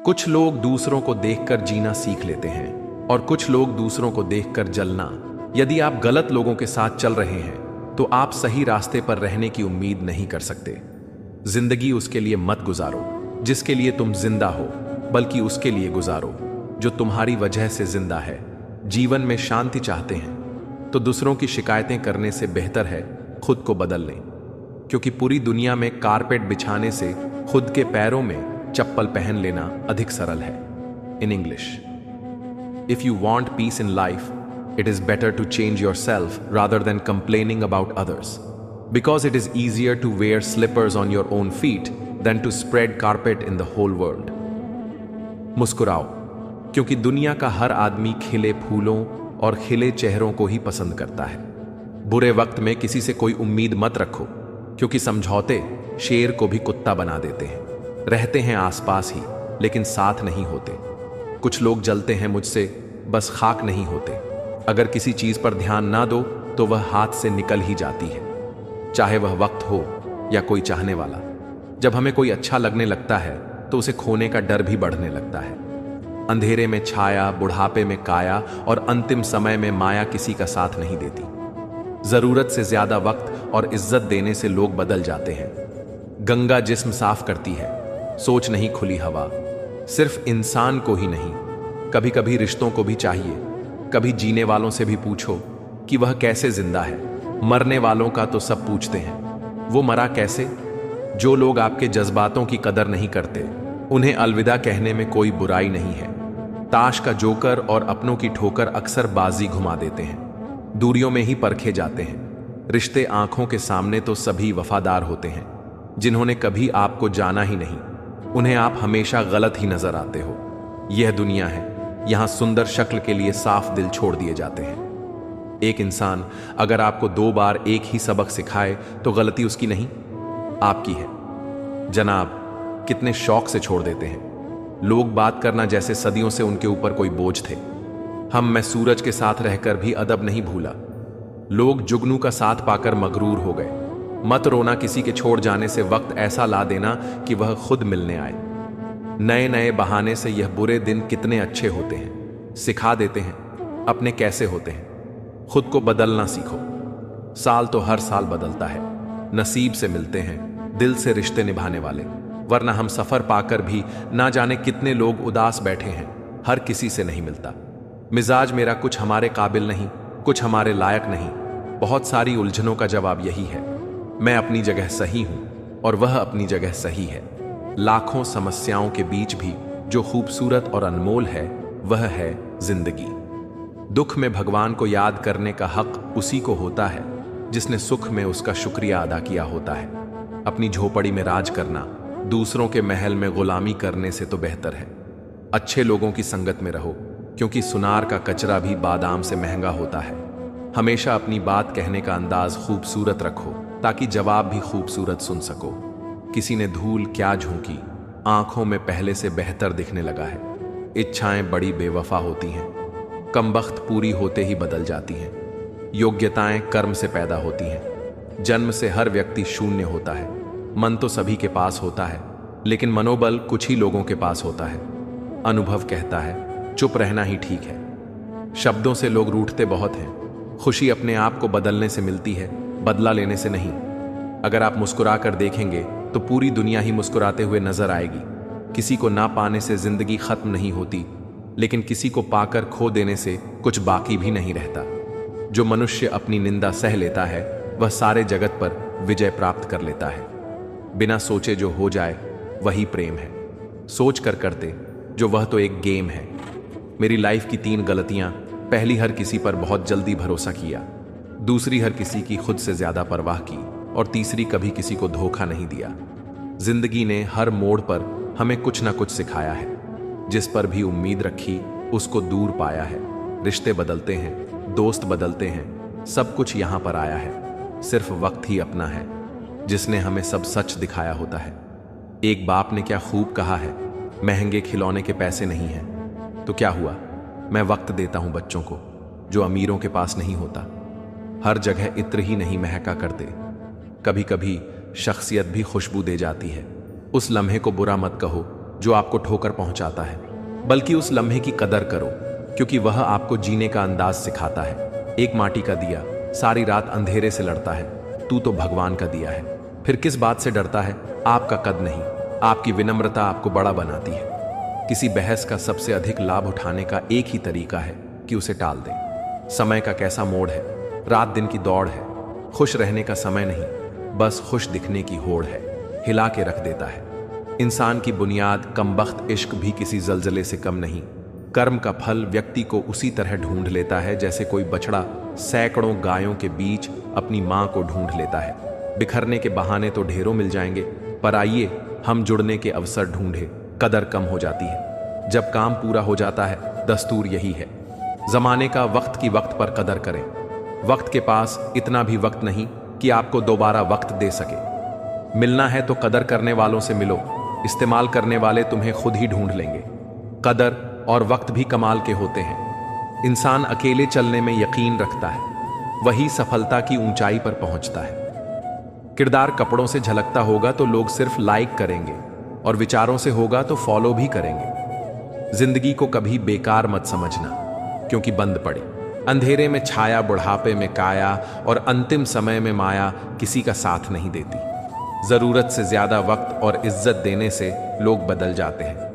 कुछ लोग दूसरों को देखकर जीना सीख लेते हैं और कुछ लोग दूसरों को देखकर जलना। यदि आप गलत लोगों के साथ चल रहे हैं तो आप सही रास्ते पर रहने की उम्मीद नहीं कर सकते। जिंदगी उसके लिए मत गुजारो जिसके लिए तुम जिंदा हो, बल्कि उसके लिए गुजारो जो तुम्हारी वजह से जिंदा है। जीवन में शांति चाहते हैं तो दूसरों की शिकायतें करने से बेहतर है खुद को बदल लें, क्योंकि पूरी दुनिया में कारपेट बिछाने से खुद के पैरों में चप्पल पहन लेना अधिक सरल है। In English, if you want piece in life, it is better to change yourself rather than complaining about others, because it is easier to wear slippers on your own feet than to spread carpet in the whole world. मुस्कुराओ, क्योंकि दुनिया का हर आदमी खिले फूलों और खिले चेहरों को ही पसंद करता है। बुरे वक्त में किसी से कोई उम्मीद मत रखो, क्योंकि समझौते शेर को भी कुत्ता बना देते हैं। रहते हैं आसपास ही लेकिन साथ नहीं होते। कुछ लोग जलते हैं मुझसे, बस खाक नहीं होते। अगर किसी चीज पर ध्यान ना दो तो वह हाथ से निकल ही जाती है, चाहे वह वक्त हो या कोई चाहने वाला। जब हमें कोई अच्छा लगने लगता है तो उसे खोने का डर भी बढ़ने लगता है। अंधेरे में छाया, बुढ़ापे में काया और अंतिम समय में माया किसी का साथ नहीं देती। जरूरत से ज्यादा वक्त और इज्जत देने से लोग बदल जाते हैं। गंगा जिस्म साफ करती है, सोच नहीं खुली हवा। सिर्फ इंसान को ही नहीं, कभी कभी रिश्तों को भी चाहिए। कभी जीने वालों से भी पूछो कि वह कैसे जिंदा है। मरने वालों का तो सब पूछते हैं, वो मरा कैसे। जो लोग आपके जज्बातों की कदर नहीं करते उन्हें अलविदा कहने में कोई बुराई नहीं है। ताश का जोकर और अपनों की ठोकर अक्सर बाजी घुमा देते हैं। दूरियों में ही परखे जाते हैं। रिश्ते आंखों के सामने तो सभी वफादार होते हैं। जिन्होंने कभी आपको जाना ही नहीं, उन्हें आप हमेशा गलत ही नजर आते हो। यह दुनिया है, यहां सुंदर शक्ल के लिए साफ दिल छोड़ दिए जाते हैं। एक इंसान अगर आपको 2 बार एक ही सबक सिखाए तो गलती उसकी नहीं, आपकी है। जनाब, कितने शौक से छोड़ देते हैं। लोग बात करना जैसे सदियों से उनके ऊपर कोई बोझ थे। मैं सूरज के साथ रहकर भी अदब नहीं भूला। लोग जुगनू का साथ पाकर मगरूर हो गए। मत रोना किसी के छोड़ जाने से, वक्त ऐसा ला देना कि वह खुद मिलने आए। नए नए बहाने से यह बुरे दिन कितने अच्छे होते हैं, सिखा देते हैं अपने कैसे होते हैं। खुद को बदलना सीखो। साल तो हर साल बदलता है। नसीब से मिलते हैं दिल से रिश्ते निभाने वाले, वरना हम सफर पाकर भी ना जाने कितने लोग उदास बैठे हैं। हर किसी से नहीं मिलता। मिजाज मेरा कुछ हमारे काबिल नहीं, कुछ हमारे लायक नहीं। बहुत सारी उलझनों का जवाब यही है, मैं अपनी जगह सही हूं और वह अपनी जगह सही है। लाखों समस्याओं के बीच भी जो खूबसूरत और अनमोल है वह है जिंदगी। दुख में भगवान को याद करने का हक उसी को होता है जिसने सुख में उसका शुक्रिया अदा किया होता है। अपनी झोपड़ी में राज करना दूसरों के महल में गुलामी करने से तो बेहतर है। अच्छे लोगों की संगत में रहो, क्योंकि सुनार का कचरा भी बादाम से महंगा होता है। हमेशा अपनी बात कहने का अंदाज खूबसूरत रखो ताकि जवाब भी खूबसूरत सुन सको। किसी ने धूल क्या झोंकी, आंखों में पहले से बेहतर दिखने लगा है। इच्छाएं बड़ी बेवफा होती हैं, कमबख्त पूरी होते ही बदल जाती हैं। योग्यताएं कर्म से पैदा होती हैं। जन्म से हर व्यक्ति शून्य होता है। मन तो सभी के पास होता है, लेकिन मनोबल कुछ ही लोगों के पास होता है। अनुभव कहता है चुप रहना ही ठीक है। शब्दों से लोग रूठते बहुत हैं। खुशी अपने आप को बदलने से मिलती है, बदला लेने से नहीं। अगर आप मुस्कुरा कर देखेंगे तो पूरी दुनिया ही मुस्कुराते हुए नजर आएगी। किसी को ना पाने से जिंदगी खत्म नहीं होती, लेकिन किसी को पाकर खो देने से कुछ बाकी भी नहीं रहता। जो मनुष्य अपनी निंदा सह लेता है वह सारे जगत पर विजय प्राप्त कर लेता है। बिना सोचे जो हो जाए वही प्रेम है। सोच कर करते जो वह तो एक गेम है। मेरी लाइफ की 3 गलतियां, पहली हर किसी पर बहुत जल्दी भरोसा किया, दूसरी हर किसी की खुद से ज्यादा परवाह की, और तीसरी कभी किसी को धोखा नहीं दिया। जिंदगी ने हर मोड़ पर हमें कुछ ना कुछ सिखाया है। जिस पर भी उम्मीद रखी उसको दूर पाया है। रिश्ते बदलते हैं, दोस्त बदलते हैं, सब कुछ यहां पर आया है। सिर्फ वक्त ही अपना है जिसने हमें सब सच दिखाया होता है। एक बाप ने क्या खूब कहा है, महंगे खिलौने के पैसे नहीं हैं। तो क्या हुआ, मैं वक्त देता हूं बच्चों को जो अमीरों के पास नहीं होता। हर जगह इत्र ही नहीं महका करते, कभी कभी शख्सियत भी खुशबू दे जाती है। उस लम्हे को बुरा मत कहो जो आपको ठोकर पहुंचाता है, बल्कि उस लम्हे की कदर करो, क्योंकि वह आपको जीने का अंदाज सिखाता है। एक माटी का दिया सारी रात अंधेरे से लड़ता है, तू तो भगवान का दिया है। फिर किस बात से डरता है? आपका कद नहीं, आपकी विनम्रता आपको बड़ा बनाती है। किसी बहस का सबसे अधिक लाभ उठाने का एक ही तरीका है कि उसे टाल दें। समय का कैसा मोड़ है, रात दिन की दौड़ है, खुश रहने का समय नहीं, बस खुश दिखने की होड़ है, हिला के रख देता है। इंसान की बुनियाद कमबख्त इश्क भी किसी जलजले से कम नहीं। कर्म का फल व्यक्ति को उसी तरह ढूंढ लेता है जैसे कोई बछड़ा सैकड़ों गायों के बीच अपनी मां को ढूंढ लेता है। बिखरने के बहाने तो ढेरों मिल जाएंगे, पर आइए हम जुड़ने के अवसर ढूंढे, कदर कम हो जाती है। जब काम पूरा हो जाता है, दस्तूर यही है, जमाने का वक्त की वक्त पर कदर करें। वक्त के पास इतना भी वक्त नहीं कि आपको दोबारा वक्त दे सके। मिलना है तो कदर करने वालों से मिलो, इस्तेमाल करने वाले तुम्हें खुद ही ढूंढ लेंगे। कदर और वक्त भी कमाल के होते हैं। इंसान अकेले चलने में यकीन रखता है, वही सफलता की ऊंचाई पर पहुंचता है। किरदार कपड़ों से झलकता होगा तो लोग सिर्फ लाइक करेंगे, और विचारों से होगा तो फॉलो भी करेंगे। जिंदगी को कभी बेकार मत समझना, क्योंकि बंद पड़ी। अंधेरे में छाया, बुढ़ापे में काया, और अंतिम समय में माया किसी का साथ नहीं देती। जरूरत से ज्यादा वक्त और इज्जत देने से लोग बदल जाते हैं।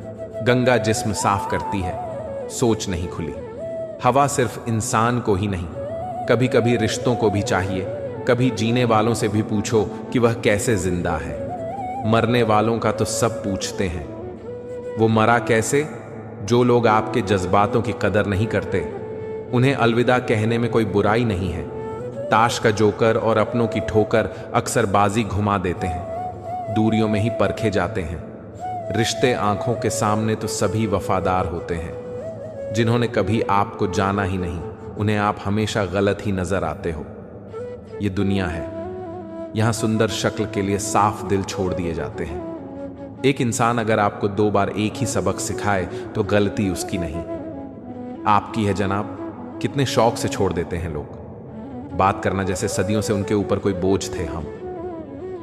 गंगा जिस्म साफ करती है, सोच नहीं खुली। हवा सिर्फ इंसान को ही नहीं, कभी कभी रिश्तों को भी चाहिए। कभी जीने वालों से भी पूछो कि वह कैसे जिंदा है। मरने वालों का तो सब पूछते हैं, वो मरा कैसे? जो लोग आपके जज्बातों की कदर नहीं करते, उन्हें अलविदा कहने में कोई बुराई नहीं है। ताश का जोकर और अपनों की ठोकर अक्सर बाजी घुमा देते हैं, दूरियों में ही परखे जाते हैं। रिश्ते आंखों के सामने तो सभी वफादार होते हैं, जिन्होंने कभी आपको जाना ही नहीं, उन्हें आप हमेशा गलत ही नजर आते हो। ये दुनिया है, यहां सुंदर शक्ल के लिए साफ दिल छोड़ दिए जाते हैं। एक इंसान अगर आपको 2 बार एक ही सबक सिखाए तो गलती उसकी नहीं, आपकी है जनाब। कितने शौक से छोड़ देते हैं लोग, बात करना जैसे सदियों से उनके ऊपर कोई बोझ थे हम।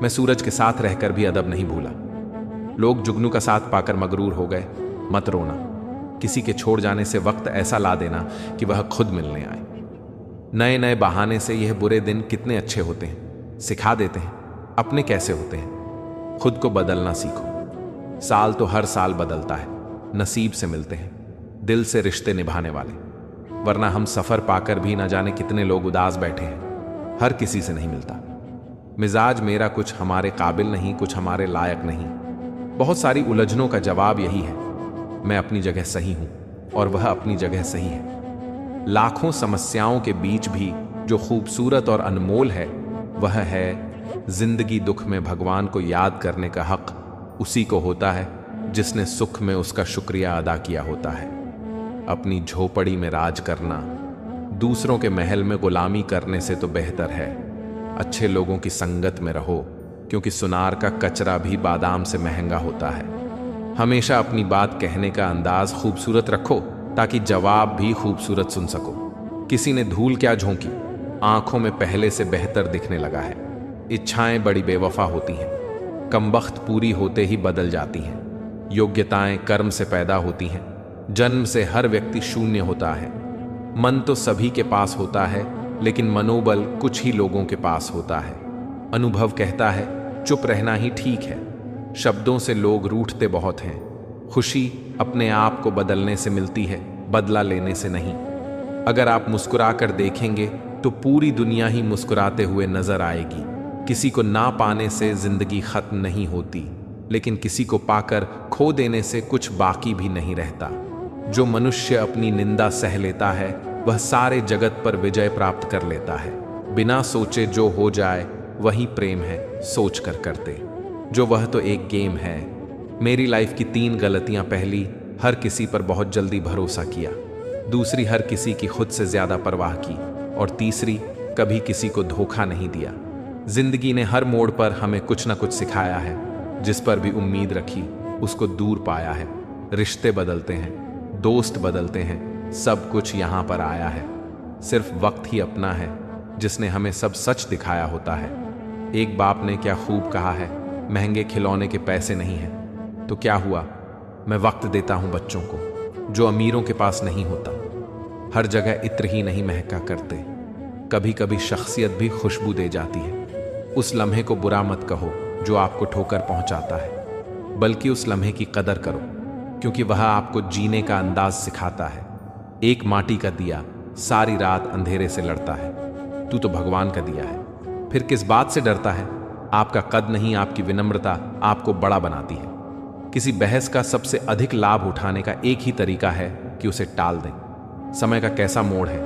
मैं सूरज के साथ रहकर भी अदब नहीं भूला। लोग जुगनू का साथ पाकर मगरूर हो गए। मत रोना, किसी के छोड़ जाने से वक्त ऐसा ला देना कि वह खुद मिलने आए। नए नए बहाने से यह बुरे दिन कितने अच्छे होते हैं, सिखा देते हैं अपने कैसे होते हैं। खुद को बदलना सीखो। साल तो हर साल बदलता है, नसीब से मिलते हैं दिल से रिश्ते निभाने वाले, वरना हम सफर पाकर भी ना जाने कितने लोग उदास बैठे हैं। हर किसी से नहीं मिलता। मिजाज मेरा कुछ हमारे काबिल नहीं, कुछ हमारे लायक नहीं। बहुत सारी उलझनों का जवाब यही है, मैं अपनी जगह सही हूं और वह अपनी जगह सही है। लाखों समस्याओं के बीच भी जो खूबसूरत और अनमोल है, वह है जिंदगी। दुख में भगवान को याद करने का हक उसी को होता है जिसने सुख में उसका शुक्रिया अदा किया होता है। अपनी झोपड़ी में राज करना दूसरों के महल में गुलामी करने से तो बेहतर है। अच्छे लोगों की संगत में रहो, क्योंकि सुनार का कचरा भी बादाम से महंगा होता है। हमेशा अपनी बात कहने का अंदाज खूबसूरत रखो, ताकि जवाब भी खूबसूरत सुन सको। किसी ने धूल क्या झोंकी, आंखों में पहले से बेहतर दिखने लगा है। इच्छाएं बड़ी बेवफा होती हैं, कमबख्त पूरी होते ही बदल जाती हैं। योग्यताएं कर्म से पैदा होती हैं, जन्म से हर व्यक्ति शून्य होता है। मन तो सभी के पास होता है, लेकिन मनोबल कुछ ही लोगों के पास होता है। अनुभव कहता है चुप रहना ही ठीक है। शब्दों से लोग रूठते बहुत हैं। खुशी अपने आप को बदलने से मिलती है, बदला लेने से नहीं। अगर आप मुस्कुरा कर देखेंगे तो पूरी दुनिया ही मुस्कुराते हुए नजर आएगी। किसी को ना पाने से जिंदगी खत्म नहीं होती, लेकिन किसी को पाकर खो देने से कुछ बाकी भी नहीं रहता। जो मनुष्य अपनी निंदा सह लेता है, वह सारे जगत पर विजय प्राप्त कर लेता है। बिना सोचे जो हो जाए वही प्रेम है, सोच कर करते जो वह तो एक गेम है। मेरी लाइफ की 3 गलतियां: पहली, हर किसी पर बहुत जल्दी भरोसा किया। दूसरी, हर किसी की खुद से ज्यादा परवाह की। और तीसरी, कभी किसी को धोखा नहीं दिया। जिंदगी ने हर मोड़ पर हमें कुछ न कुछ सिखाया है। जिस पर भी उम्मीद रखी उसको दूर पाया है। रिश्ते बदलते हैं, दोस्त बदलते हैं, सब कुछ यहाँ पर आया है। सिर्फ वक्त ही अपना है जिसने हमें सब सच दिखाया होता है। एक बाप ने क्या खूब कहा है, महंगे खिलौने के पैसे नहीं हैं तो क्या हुआ, मैं वक्त देता हूं बच्चों को जो अमीरों के पास नहीं होता। हर जगह इत्र ही नहीं महका करते, कभी कभी शख्सियत भी खुशबू दे जाती है। उस लम्हे को बुरा मत कहो जो आपको ठोकर पहुंचाता है, बल्कि उस लम्हे की कदर करो, क्योंकि वह आपको जीने का अंदाज सिखाता है। एक माटी का दिया सारी रात अंधेरे से लड़ता है, तू तो भगवान का दिया है, फिर किस बात से डरता है? आपका कद नहीं, आपकी विनम्रता आपको बड़ा बनाती है। किसी बहस का सबसे अधिक लाभ उठाने का एक ही तरीका है कि उसे टाल दें। समय का कैसा मोड़ है,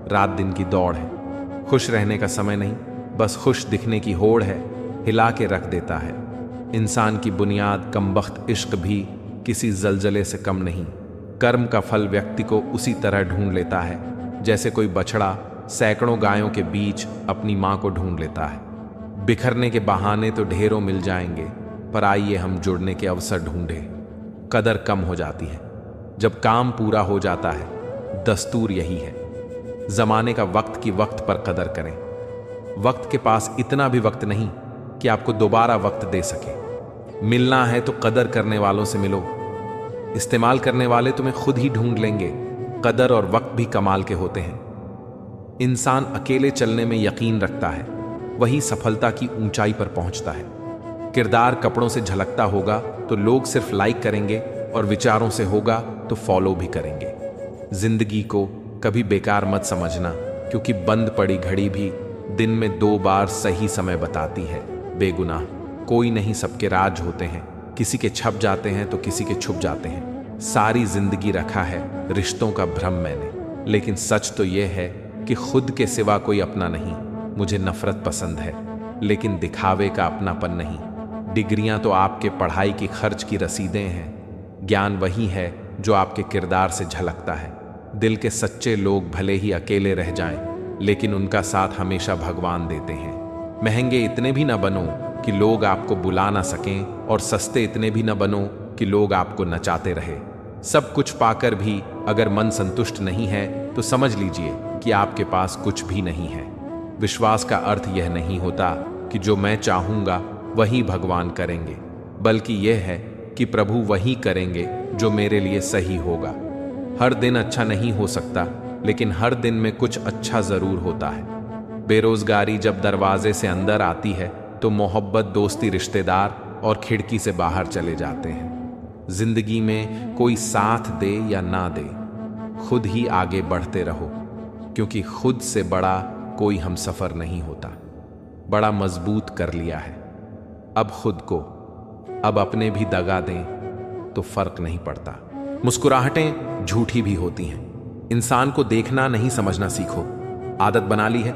रात दिन की दौड़ है। खुश रहने का समय नहीं, बस खुश दिखने की होड़ है, हिला के रख देता है। इंसान की बुनियाद कमबख्त इश्क भी किसी जलजले से कम नहीं। कर्म का फल व्यक्ति को उसी तरह ढूंढ लेता है जैसे कोई बछड़ा सैकड़ों गायों के बीच अपनी मां को ढूंढ लेता है। बिखरने के बहाने तो ढेरों मिल जाएंगे, पर आइए हम जुड़ने के अवसर ढूंढें। कदर कम हो जाती है जब काम पूरा हो जाता है, दस्तूर यही है। जमाने का वक्त की वक्त पर कदर करें। वक्त के पास इतना भी वक्त नहीं कि आपको दोबारा वक्त दे सके। मिलना है तो कदर करने वालों से मिलो, इस्तेमाल करने वाले तुम्हें खुद ही ढूंढ लेंगे। कदर और वक्त भी कमाल के होते हैं। इंसान अकेले चलने में यकीन रखता है, वही सफलता की ऊंचाई पर पहुंचता है। किरदार कपड़ों से झलकता होगा तो लोग सिर्फ लाइक करेंगे, और विचारों से होगा तो फॉलो भी करेंगे। जिंदगी को कभी बेकार मत समझना, क्योंकि बंद पड़ी घड़ी भी दिन में 2 बार सही समय बताती है। बेगुनाह कोई नहीं, सबके राज होते हैं, किसी के छप जाते हैं तो किसी के छुप जाते हैं। सारी जिंदगी रखा है रिश्तों का भ्रम मैंने, लेकिन सच तो यह है कि खुद के सिवा कोई अपना नहीं। मुझे नफरत पसंद है, लेकिन दिखावे का अपनापन नहीं। डिग्रियां तो आपके पढ़ाई की खर्च की रसीदें हैं, ज्ञान वही है जो आपके किरदार से झलकता है। दिल के सच्चे लोग भले ही अकेले रह जाएं, लेकिन उनका साथ हमेशा भगवान देते हैं। महंगे इतने भी न बनो कि लोग आपको बुला ना सकें, और सस्ते इतने भी न बनो कि लोग आपको नचाते रहे। सब कुछ पाकर भी अगर मन संतुष्ट नहीं है तो समझ लीजिए कि आपके पास कुछ भी नहीं है। विश्वास का अर्थ यह नहीं होता कि जो मैं चाहूंगा वही भगवान करेंगे, बल्कि यह है कि प्रभु वही करेंगे जो मेरे लिए सही होगा। हर दिन अच्छा नहीं हो सकता, लेकिन हर दिन में कुछ अच्छा जरूर होता है। बेरोजगारी जब दरवाजे से अंदर आती है तो मोहब्बत, दोस्ती, रिश्तेदार और खिड़की से बाहर चले जाते हैं। जिंदगी में कोई साथ दे या ना दे, खुद ही आगे बढ़ते रहो, क्योंकि खुद से बड़ा कोई हमसफर नहीं होता। बड़ा मजबूत कर लिया है, अब खुद को, अब अपने भी दगा दें तो फर्क नहीं पड़ता। मुस्कुराहटें झूठी भी होती हैं। इंसान को देखना नहीं समझना सीखो। आदत बना ली है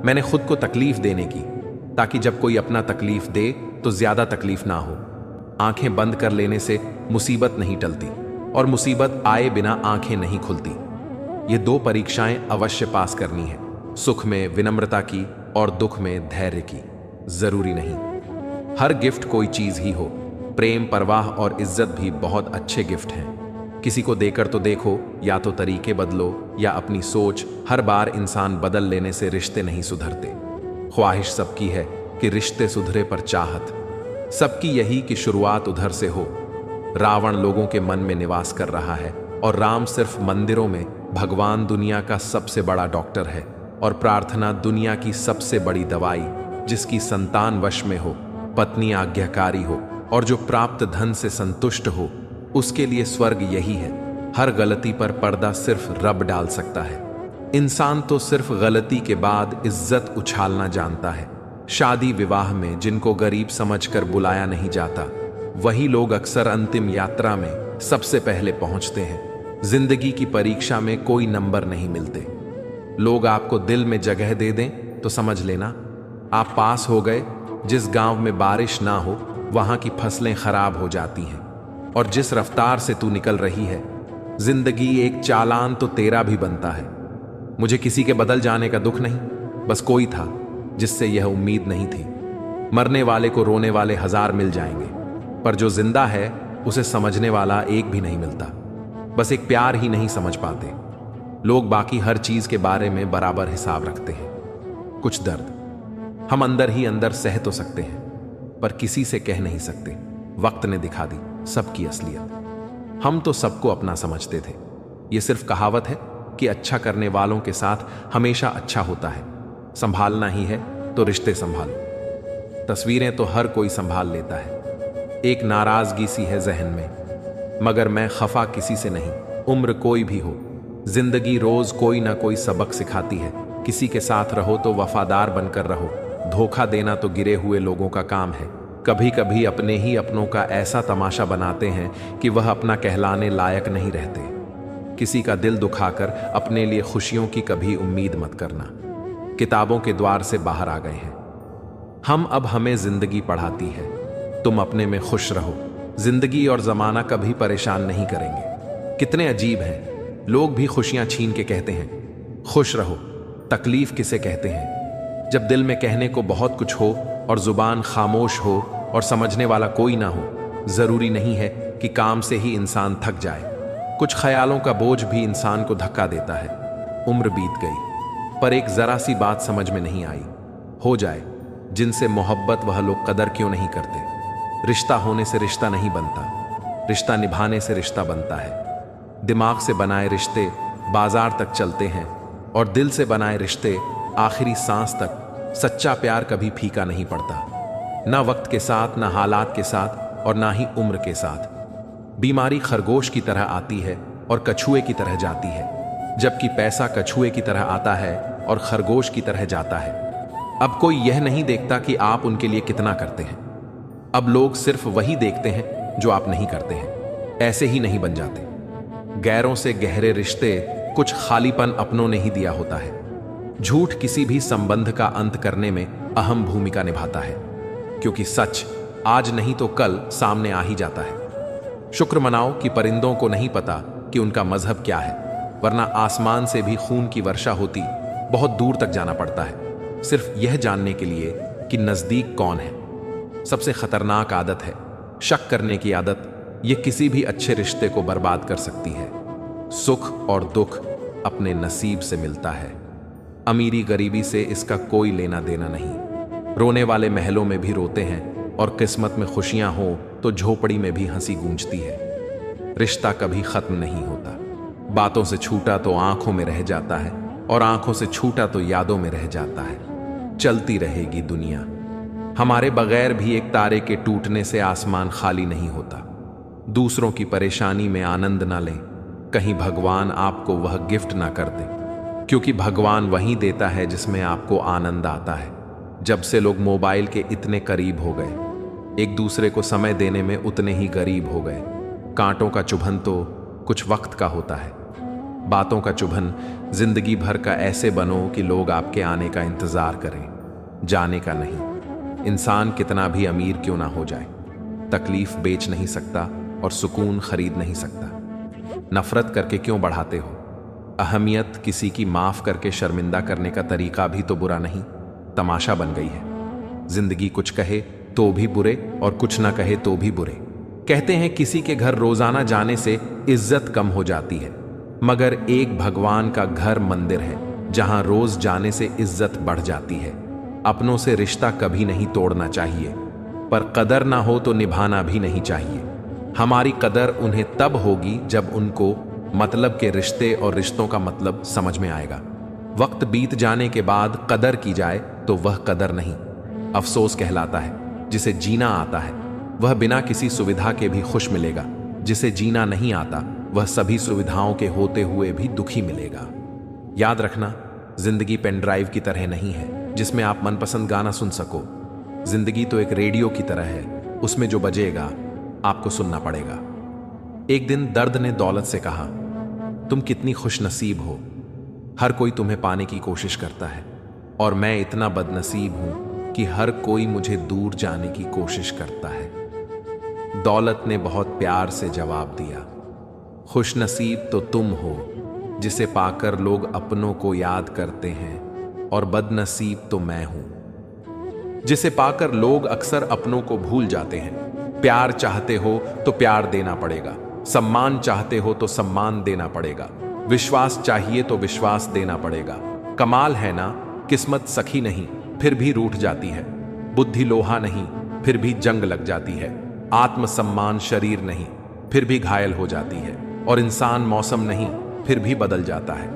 मैंने खुद को तकलीफ देने की, ताकि जब कोई अपना तकलीफ दे तो ज्यादा तकलीफ ना हो। आंखें बंद कर लेने से मुसीबत नहीं टलती, और मुसीबत आए बिना आंखें नहीं खुलती। ये 2 परीक्षाएं अवश्य पास करनी है, सुख में विनम्रता की और दुख में धैर्य की। जरूरी नहीं हर गिफ्ट कोई चीज ही हो। प्रेम, परवाह और इज्जत भी बहुत अच्छे गिफ्ट हैं। किसी को देकर तो देखो, या तो तरीके बदलो या अपनी सोच। हर बार इंसान बदल लेने से रिश्ते नहीं सुधरते। ख्वाहिश सबकी है कि रिश्ते सुधरे, पर चाहत सबकी यही कि शुरुआत उधर से हो। रावण लोगों के मन में निवास कर रहा है, और राम सिर्फ मंदिरों में। भगवान दुनिया का सबसे बड़ा डॉक्टर है, और प्रार्थना दुनिया की सबसे बड़ी दवाई। जिसकी संतान वश में हो, पत्नी आज्ञाकारी हो, और जो प्राप्त धन से संतुष्ट हो, उसके लिए स्वर्ग यही है। हर गलती पर पर्दा सिर्फ रब डाल सकता है। इंसान तो सिर्फ गलती के बाद इज्जत उछालना जानता है। शादी विवाह में जिनको गरीब समझकर बुलाया नहीं जाता, वही लोग अक्सर अंतिम यात्रा में सबसे पहले पहुंचते हैं। जिंदगी की परीक्षा में कोई नंबर नहीं मिलते। लोग आपको दिल में जगह दे दें तो समझ लेना आप पास हो गए। जिस गांव में बारिश ना हो, वहां की फसलें खराब हो जाती हैं। और जिस रफ्तार से तू निकल रही है, जिंदगी एक चालान तो तेरा भी बनता है। मुझे किसी के बदल जाने का दुख नहीं, बस कोई था जिससे यह उम्मीद नहीं थी। मरने वाले को रोने वाले 1000 मिल जाएंगे, पर जो जिंदा है उसे समझने वाला एक भी नहीं मिलता। बस एक प्यार ही नहीं समझ पाते लोग, बाकी हर चीज के बारे में बराबर हिसाब रखते हैं। कुछ दर्द हम अंदर ही अंदर सह तो सकते हैं, पर किसी से कह नहीं सकते। वक्त ने दिखा दी सबकी असलियत। हम तो सबको अपना समझते थे। ये सिर्फ कहावत है कि अच्छा करने वालों के साथ हमेशा अच्छा होता है। संभालना ही है तो रिश्ते संभालो। तस्वीरें तो हर कोई संभाल लेता है। एक नाराजगी सी है जहन में, मगर मैं खफा किसी से नहीं। उम्र कोई भी हो, जिंदगी रोज कोई ना कोई सबक सिखाती है। किसी के साथ रहो तो वफादार बनकर रहो। धोखा देना तो गिरे हुए लोगों का काम है। कभी कभी अपने ही अपनों का ऐसा तमाशा बनाते हैं कि वह अपना कहलाने लायक नहीं रहते। किसी का दिल दुखाकर अपने लिए खुशियों की कभी उम्मीद मत करना। किताबों के द्वार से बाहर आ गए हैं हम, अब हमें जिंदगी पढ़ाती है। तुम अपने में खुश रहो, जिंदगी और जमाना कभी परेशान नहीं करेंगे। कितने अजीब हैं, लोग भी खुशियां छीन के कहते हैं खुश रहो। तकलीफ किसे कहते हैं? जब दिल में कहने को बहुत कुछ हो और जुबान खामोश हो और समझने वाला कोई ना हो। जरूरी नहीं है कि काम से ही इंसान थक जाए, कुछ ख्यालों का बोझ भी इंसान को धक्का देता है। उम्र बीत गई पर एक जरा सी बात समझ में नहीं आई। हो जाए जिनसे मोहब्बत वह लोग कदर क्यों नहीं करते? रिश्ता होने से रिश्ता नहीं बनता, रिश्ता निभाने से रिश्ता बनता है। दिमाग से बनाए रिश्ते बाजार तक चलते हैं और दिल से बनाए रिश्ते आखिरी सांस तक। सच्चा प्यार कभी फीका नहीं पड़ता, ना वक्त के साथ, ना हालात के साथ और ना ही उम्र के साथ। बीमारी खरगोश की तरह आती है और कछुए की तरह जाती है, जबकि पैसा कछुए की तरह आता है और खरगोश की तरह जाता है। अब कोई यह नहीं देखता कि आप उनके लिए कितना करते हैं। अब लोग सिर्फ वही देखते हैं जो आप नहीं करते हैं। ऐसे ही नहीं बन जाते। गैरों से गहरे रिश्ते कुछ खालीपन अपनों ने ही दिया होता है। झूठ किसी भी संबंध का अंत करने में अहम भूमिका निभाता है, क्योंकि सच आज नहीं तो कल सामने आ ही जाता है। शुक्र मनाओ कि परिंदों को नहीं पता कि उनका मजहब क्या है, वरना आसमान से भी खून की वर्षा होती। बहुत दूर तक जाना पड़ता है सिर्फ यह जानने के लिए कि नजदीक कौन है। सबसे खतरनाक आदत है शक करने की आदत। यह किसी भी अच्छे रिश्ते को बर्बाद कर सकती है। सुख और दुख अपने नसीब से मिलता है, अमीरी गरीबी से इसका कोई लेना देना नहीं। रोने वाले महलों में भी रोते हैं और किस्मत में खुशियां हो तो झोपड़ी में भी हंसी गूंजती है। रिश्ता कभी खत्म नहीं होता। बातों से छूटा तो आंखों में रह जाता है और आंखों से छूटा तो यादों में रह जाता है। चलती रहेगी दुनिया। हमारे बगैर भी एक तारे के टूटने से आसमान खाली नहीं होता। दूसरों की परेशानी में आनंद ना लें, कहीं भगवान आपको वह गिफ्ट ना कर दे, क्योंकि भगवान वही देता है जिसमें आपको आनंद आता है। जब से लोग मोबाइल के इतने करीब हो गए, एक दूसरे को समय देने में उतने ही गरीब हो गए। कांटों का चुभन तो कुछ वक्त का होता है, बातों का चुभन जिंदगी भर का। ऐसे बनो कि लोग आपके आने का इंतजार करें, जाने का नहीं। इंसान कितना भी अमीर क्यों ना हो जाए, तकलीफ बेच नहीं सकता और सुकून खरीद नहीं सकता। नफरत करके क्यों बढ़ाते हो? अहमियत किसी की माफ करके शर्मिंदा करने का तरीका भी तो बुरा नहीं, तमाशा बन गई है। जिंदगी कुछ कहे तो भी बुरे और कुछ ना कहे तो भी बुरे। कहते हैं किसी के घर रोजाना जाने से इज्जत कम हो जाती है, मगर एक भगवान का घर मंदिर है जहां रोज जाने से इज्जत बढ़ जाती है। अपनों से रिश्ता कभी नहीं तोड़ना चाहिए, पर कदर ना हो तो निभाना भी नहीं चाहिए। हमारी कदर उन्हें तब होगी जब उनको मतलब के रिश्ते और रिश्तों का मतलब समझ में आएगा। वक्त बीत जाने के बाद कदर की जाए तो वह कदर नहीं, अफसोस कहलाता है। जिसे जीना आता है वह बिना किसी सुविधा के भी खुश मिलेगा, जिसे जीना नहीं आता वह सभी सुविधाओं के होते हुए भी दुखी मिलेगा। याद रखना, जिंदगी पेन ड्राइव की तरह नहीं है जिसमें आप मनपसंद गाना सुन सको। जिंदगी तो एक रेडियो की तरह है, उसमें जो बजेगा आपको सुनना पड़ेगा। एक दिन दर्द ने दौलत से कहा, तुम कितनी खुशनसीब हो, हर कोई तुम्हें पाने की कोशिश करता है और मैं इतना बदनसीब हूं कि हर कोई मुझे दूर जाने की कोशिश करता है। दौलत ने बहुत प्यार से जवाब दिया, खुशनसीब तो तुम हो जिसे पाकर लोग अपनों को याद करते हैं, और बदनसीब तो मैं हूं जिसे पाकर लोग अक्सर अपनों को भूल जाते हैं। प्यार चाहते हो तो प्यार देना पड़ेगा, सम्मान चाहते हो तो सम्मान देना पड़ेगा, विश्वास चाहिए तो विश्वास देना पड़ेगा। कमाल है ना, किस्मत सखी नहीं फिर भी रूठ जाती है, बुद्धि लोहा नहीं फिर भी जंग लग जाती है, आत्मसम्मान शरीर नहीं फिर भी घायल हो जाती है, और इंसान मौसम नहीं फिर भी बदल जाता है।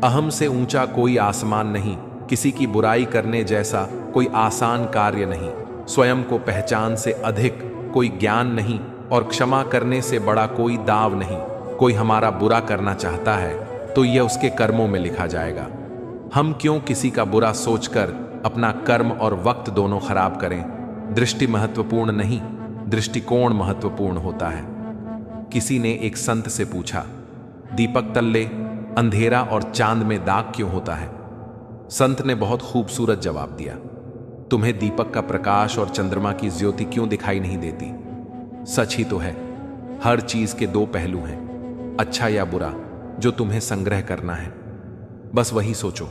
अहम से ऊंचा कोई आसमान नहीं, किसी की बुराई करने जैसा कोई आसान कार्य नहीं, स्वयं को पहचान से अधिक कोई ज्ञान नहीं, और क्षमा करने से बड़ा कोई दाव नहीं। कोई हमारा बुरा करना चाहता है तो यह उसके कर्मों में लिखा जाएगा। हम क्यों किसी का बुरा सोचकर अपना कर्म और वक्त दोनों खराब करें? दृष्टि महत्वपूर्ण नहीं, दृष्टिकोण महत्वपूर्ण होता है। किसी ने एक संत से पूछा, दीपक तल्ले अंधेरा और चांद में दाग क्यों होता है? संत ने बहुत खूबसूरत जवाब दिया, तुम्हें दीपक का प्रकाश और चंद्रमा की ज्योति क्यों दिखाई नहीं देती? सच ही तो है, हर चीज के दो पहलू हैं, अच्छा या बुरा, जो तुम्हें संग्रह करना है। बस वही सोचो।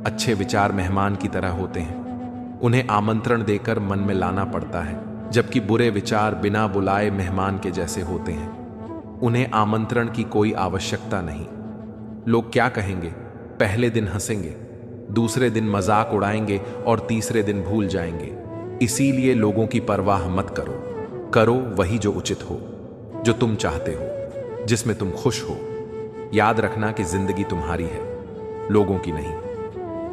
अच्छे विचार मेहमान की तरह होते हैं, उन्हें आमंत्रण देकर मन में लाना पड़ता है, जबकि बुरे विचार बिना बुलाए मेहमान के जैसे होते हैं, उन्हें आमंत्रण की कोई आवश्यकता नहीं। लोग क्या कहेंगे? पहले दिन हंसेंगे, दूसरे दिन मजाक उड़ाएंगे और तीसरे दिन भूल जाएंगे। इसीलिए लोगों की परवाह मत करो, करो वही जो उचित हो, जो तुम चाहते हो, जिसमें तुम खुश हो। याद रखना कि जिंदगी तुम्हारी है, लोगों की नहीं।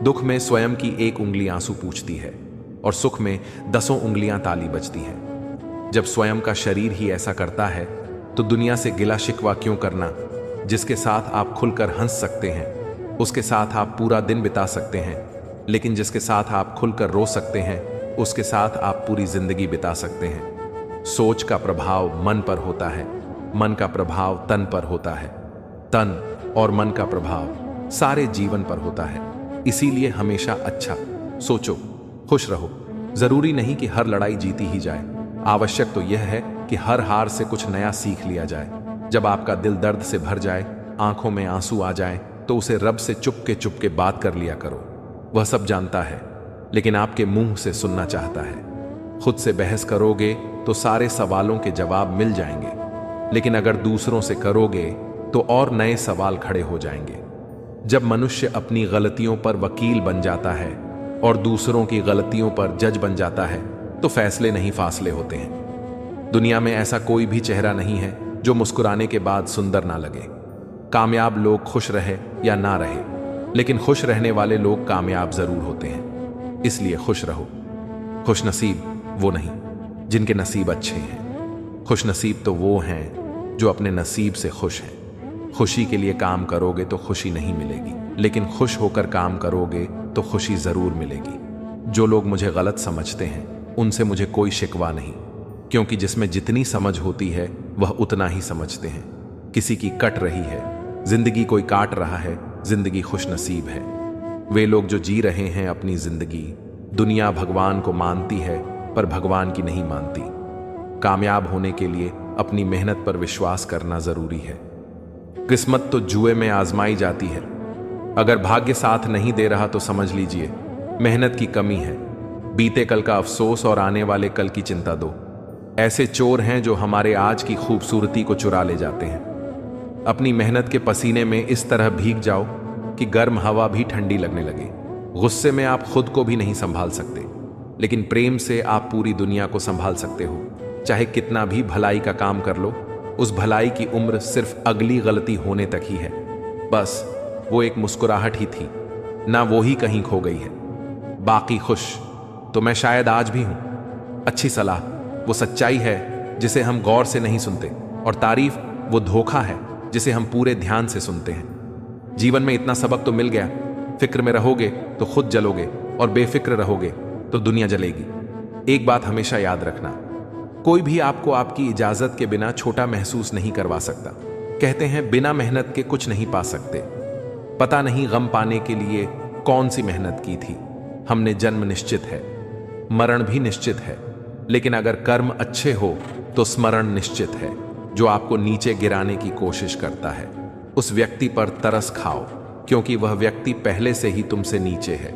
दुख में स्वयं की एक उंगली आंसू पूछती है और सुख में 10 उंगलियां ताली बजती हैं। जब स्वयं का शरीर ही ऐसा करता है तो दुनिया से गिला शिकवा क्यों करना? जिसके साथ आप खुलकर हंस सकते हैं, उसके साथ आप पूरा दिन बिता सकते हैं, लेकिन जिसके साथ आप खुलकर रो सकते हैं, उसके साथ आप पूरी जिंदगी बिता सकते हैं। सोच का प्रभाव मन पर होता है, मन का प्रभाव तन पर होता है, तन और मन का प्रभाव सारे जीवन पर होता है। इसीलिए हमेशा अच्छा सोचो, खुश रहो। जरूरी नहीं कि हर लड़ाई जीती ही जाए, आवश्यक तो यह है कि हर हार से कुछ नया सीख लिया जाए। जब आपका दिल दर्द से भर जाए, आंखों में आंसू आ जाए, तो उसे रब से चुपके बात कर लिया करो। वह सब जानता है, लेकिन आपके मुंह से सुनना चाहता है। खुद से बहस करोगे तो सारे सवालों के जवाब मिल जाएंगे, लेकिन अगर दूसरों से करोगे तो और नए सवाल खड़े हो जाएंगे। जब मनुष्य अपनी गलतियों पर वकील बन जाता है और दूसरों की गलतियों पर जज बन जाता है, तो फैसले नहीं फासले होते हैं। दुनिया में ऐसा कोई भी चेहरा नहीं है जो मुस्कुराने के बाद सुंदर ना लगे। कामयाब लोग खुश रहे या ना रहे, लेकिन खुश रहने वाले लोग कामयाब जरूर होते हैं। इसलिए खुश रहो। खुशनसीब वो नहीं जिनके नसीब अच्छे हैं, खुशनसीब तो वो हैं जो अपने नसीब से खुश हैं। खुशी के लिए काम करोगे तो खुशी नहीं मिलेगी, लेकिन खुश होकर काम करोगे तो खुशी जरूर मिलेगी। जो लोग मुझे गलत समझते हैं उनसे मुझे कोई शिकवा नहीं, क्योंकि जिसमें जितनी समझ होती है वह उतना ही समझते हैं। किसी की कट रही है जिंदगी, कोई काट रहा है जिंदगी, खुशनसीब है वे लोग जो जी रहे हैं अपनी जिंदगी। दुनिया भगवान को मानती है पर भगवान की नहीं मानती। कामयाब होने के लिए अपनी मेहनत पर विश्वास करना जरूरी है। किस्मत तो जुए में आजमाई जाती है, अगर भाग्य साथ नहीं दे रहा तो समझ लीजिए मेहनत की कमी है। बीते कल का अफसोस और आने वाले कल की चिंता दो। ऐसे चोर हैं जो हमारे आज की खूबसूरती को चुरा ले जाते हैं। अपनी मेहनत के पसीने में इस तरह भीग जाओ कि गर्म हवा भी ठंडी लगने लगे। गुस्से में आप खुद को भी नहीं संभाल सकते, लेकिन प्रेम से आप पूरी दुनिया को संभाल सकते हो। चाहे कितना भी भलाई का काम कर लो, उस भलाई की उम्र सिर्फ अगली गलती होने तक ही है। बस वो एक मुस्कुराहट ही थी, ना वो ही कहीं खो गई है। बाकी खुश तो मैं शायद आज भी हूं। अच्छी सलाह वो सच्चाई है जिसे हम गौर से नहीं सुनते, और तारीफ वो धोखा है जिसे हम पूरे ध्यान से सुनते हैं। जीवन में इतना सबक तो मिल गया, फिक्र में रहोगे तो खुद जलोगे और बेफिक्र रहोगे तो दुनिया जलेगी। एक बात हमेशा याद रखना, कोई भी आपको आपकी इजाजत के बिना छोटा महसूस नहीं करवा सकता। कहते हैं बिना मेहनत के कुछ नहीं पा सकते। पता नहीं गम पाने के लिए कौन सी मेहनत की थी। हमने जन्म निश्चित है, मरण भी निश्चित है, लेकिन अगर कर्म अच्छे हो तो स्मरण निश्चित है। जो आपको नीचे गिराने की कोशिश करता है उस व्यक्ति पर तरस खाओ, क्योंकि वह व्यक्ति पहले से ही तुमसे नीचे है।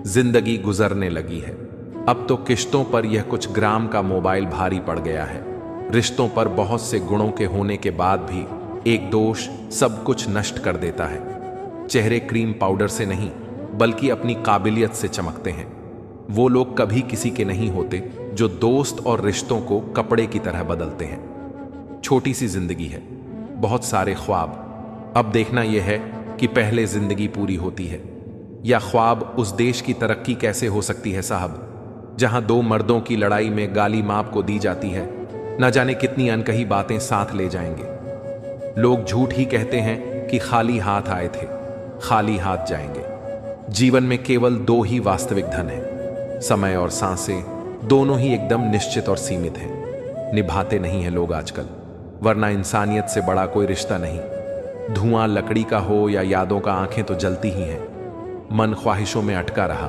जिंदगी गुजरने लगी है, अब तो किश्तों पर यह कुछ ग्राम का मोबाइल भारी पड़ गया है। रिश्तों पर बहुत से गुणों के होने के बाद भी एक दोष सब कुछ नष्ट कर देता है। चेहरे क्रीम पाउडर से नहीं बल्कि अपनी काबिलियत से चमकते हैं। वो लोग कभी किसी के नहीं होते जो दोस्त और रिश्तों को कपड़े की तरह बदलते हैं। छोटी सी जिंदगी है, बहुत सारे ख्वाब। अब देखना यह है कि पहले जिंदगी पूरी होती है या ख्वाब उस देश की तरक्की कैसे हो सकती है साहब, जहां दो मर्दों की लड़ाई में गाली माप को दी जाती है। न जाने कितनी अनकही बातें साथ ले जाएंगे। लोग झूठ ही कहते हैं कि खाली हाथ आए थे, खाली हाथ जाएंगे। जीवन में केवल दो ही वास्तविक धन हैं, समय और सांसें, दोनों ही एकदम निश्चित और सीमित हैं। निभाते नहीं हैं लोग आजकल, वरना इंसानियत से बड़ा कोई रिश्ता नहीं। धुआं लकड़ी का हो या यादों का, आंखें तो जलती ही हैं। मन ख्वाहिशों में अटका रहा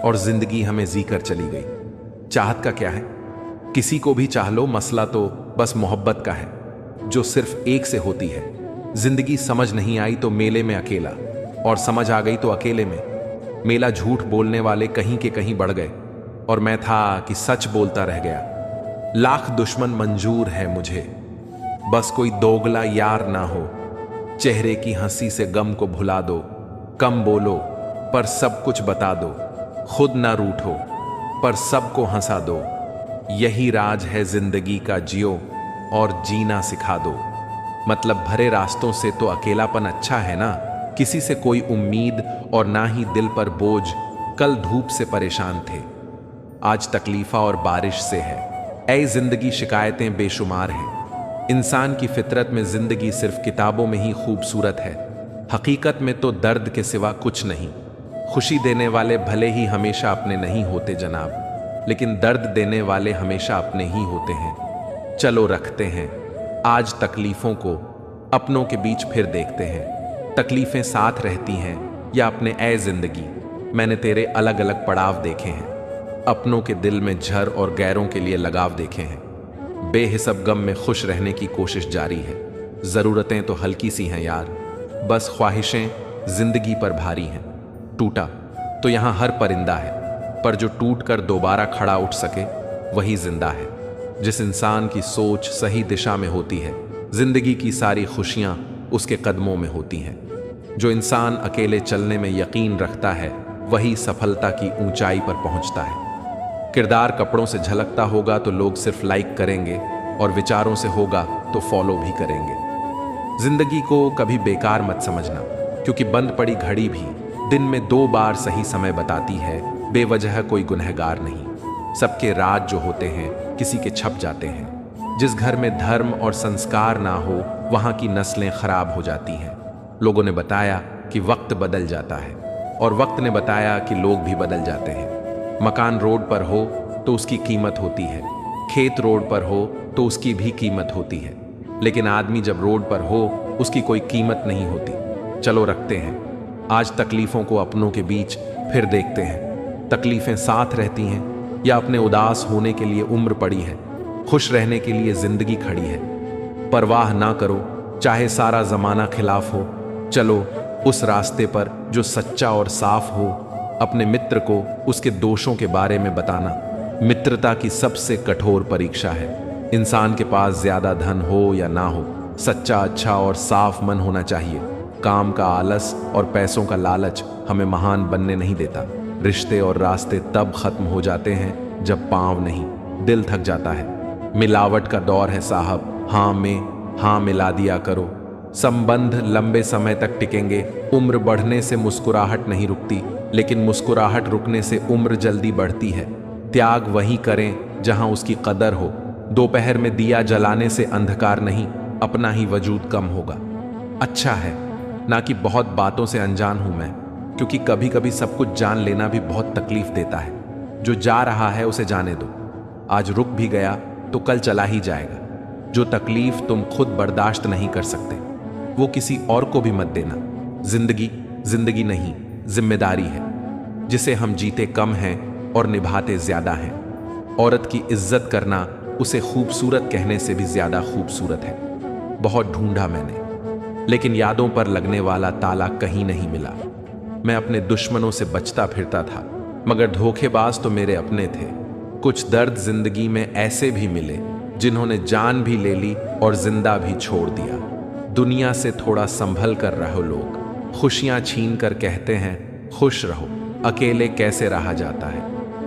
और जिंदगी हमें जीकर चली गई। चाहत का क्या है? किसी को भी चाह लो, मसला तो बस मोहब्बत का है, जो सिर्फ एक से होती है। जिंदगी समझ नहीं आई तो मेले में अकेला, और समझ आ गई तो अकेले में। मेला झूठ बोलने वाले कहीं के कहीं बढ़ गए, और मैं था कि सच बोलता रह गया। लाख दुश्मन मंजूर है मुझे, बस कोई दोगला यार ना हो। चेहरे की हंसी से गम को भुला दो, कम बोलो पर सब कुछ बता दो। खुद ना रूठो पर सबको हंसा दो। यही राज है जिंदगी का, जियो और जीना सिखा दो। मतलब भरे रास्तों से तो अकेलापन अच्छा है ना, किसी से कोई उम्मीद और ना ही दिल पर बोझ। कल धूप से परेशान थे, आज तकलीफा और बारिश से है। ऐ जिंदगी शिकायतें बेशुमार हैं। इंसान की फितरत में जिंदगी सिर्फ किताबों में ही खूबसूरत है, हकीकत में तो दर्द के सिवा कुछ नहीं। खुशी देने वाले भले ही हमेशा अपने नहीं होते जनाब, लेकिन दर्द देने वाले हमेशा अपने ही होते हैं। चलो रखते हैं आज तकलीफों को, अपनों के बीच फिर देखते हैं। तकलीफें साथ रहती हैं या अपने ऐ जिंदगी, मैंने तेरे अलग अलग पड़ाव देखे हैं। अपनों के दिल में झर और गैरों के लिए लगाव देखे हैं। बेहिसाब गम में खुश रहने की कोशिश जारी है। जरूरतें तो हल्की सी हैं यार, बस ख्वाहिशें जिंदगी पर भारी हैं। टूटा तो यहां हर परिंदा है, पर जो टूट कर दोबारा खड़ा उठ सके वही जिंदा है। जिस इंसान की सोच सही दिशा में होती है, जिंदगी की सारी खुशियां उसके कदमों में होती हैं। जो इंसान अकेले चलने में यकीन रखता है, वही सफलता की ऊंचाई पर पहुंचता है। किरदार कपड़ों से झलकता होगा तो लोग सिर्फ लाइक करेंगे, और विचारों से होगा तो फॉलो भी करेंगे। जिंदगी को कभी बेकार मत समझना, क्योंकि बंद पड़ी घड़ी भी दिन में 2 बार सही समय बताती है। बेवजह कोई गुनहगार नहीं। सबके राज जो होते हैं किसी के छप जाते हैं। जिस घर में धर्म और संस्कार ना हो, वहां की नस्लें खराब हो जाती हैं। लोगों ने बताया कि वक्त बदल जाता है, और वक्त ने बताया कि लोग भी बदल जाते हैं। मकान रोड पर हो तो उसकी कीमत होती है, खेत रोड पर हो तो उसकी भी कीमत होती है, लेकिन आदमी जब रोड पर हो उसकी कोई कीमत नहीं होती। चलो रखते हैं आज तकलीफों को अपनों के बीच, फिर देखते हैं तकलीफें साथ रहती हैं या अपने उदास होने के लिए उम्र पड़ी है। खुश रहने के लिए जिंदगी खड़ी है। परवाह ना करो चाहे सारा जमाना खिलाफ हो, चलो उस रास्ते पर जो सच्चा और साफ हो। अपने मित्र को उसके दोषों के बारे में बताना मित्रता की सबसे कठोर परीक्षा है। इंसान के पास ज्यादा धन हो या ना हो, सच्चा, अच्छा और साफ मन होना चाहिए। काम का आलस और पैसों का लालच हमें महान बनने नहीं देता। रिश्ते और रास्ते तब खत्म हो जाते हैं जब पांव नहीं, दिल थक जाता है। मिलावट का दौर है साहब, हाँ में हाँ मिला दिया करो। संबंध लंबे समय तक टिकेंगे। उम्र बढ़ने से मुस्कुराहट नहीं रुकती, लेकिन मुस्कुराहट रुकने से उम्र जल्दी बढ़ती है। त्याग वही करें जहां उसकी कदर हो। दोपहर में दिया जलाने से अंधकार नहीं, अपना ही वजूद कम होगा। अच्छा है ना कि बहुत बातों से अनजान हूं मैं, क्योंकि कभी कभी सब कुछ जान लेना भी बहुत तकलीफ देता है। जो जा रहा है उसे जाने दो। आज रुक भी गया तो कल चला ही जाएगा। जो तकलीफ तुम खुद बर्दाश्त नहीं कर सकते, वो किसी और को भी मत देना। जिंदगी जिंदगी नहीं, जिम्मेदारी है, जिसे हम जीते कम हैं और निभाते ज्यादा हैं। औरत की इज्जत करना उसे खूबसूरत कहने से भी ज्यादा खूबसूरत है। बहुत ढूंढा मैंने, लेकिन यादों पर लगने वाला ताला कहीं नहीं मिला। मैं अपने दुश्मनों से बचता फिरता था, मगर धोखेबाज तो मेरे अपने थे। कुछ दर्द जिंदगी में ऐसे भी मिले जिन्होंने जान भी ले ली और जिंदा भी छोड़ दिया। दुनिया से थोड़ा संभल कर रहो लोग। खुशियां छीन कर कहते हैं खुश रहो, अकेले कैसे रहा जाता है।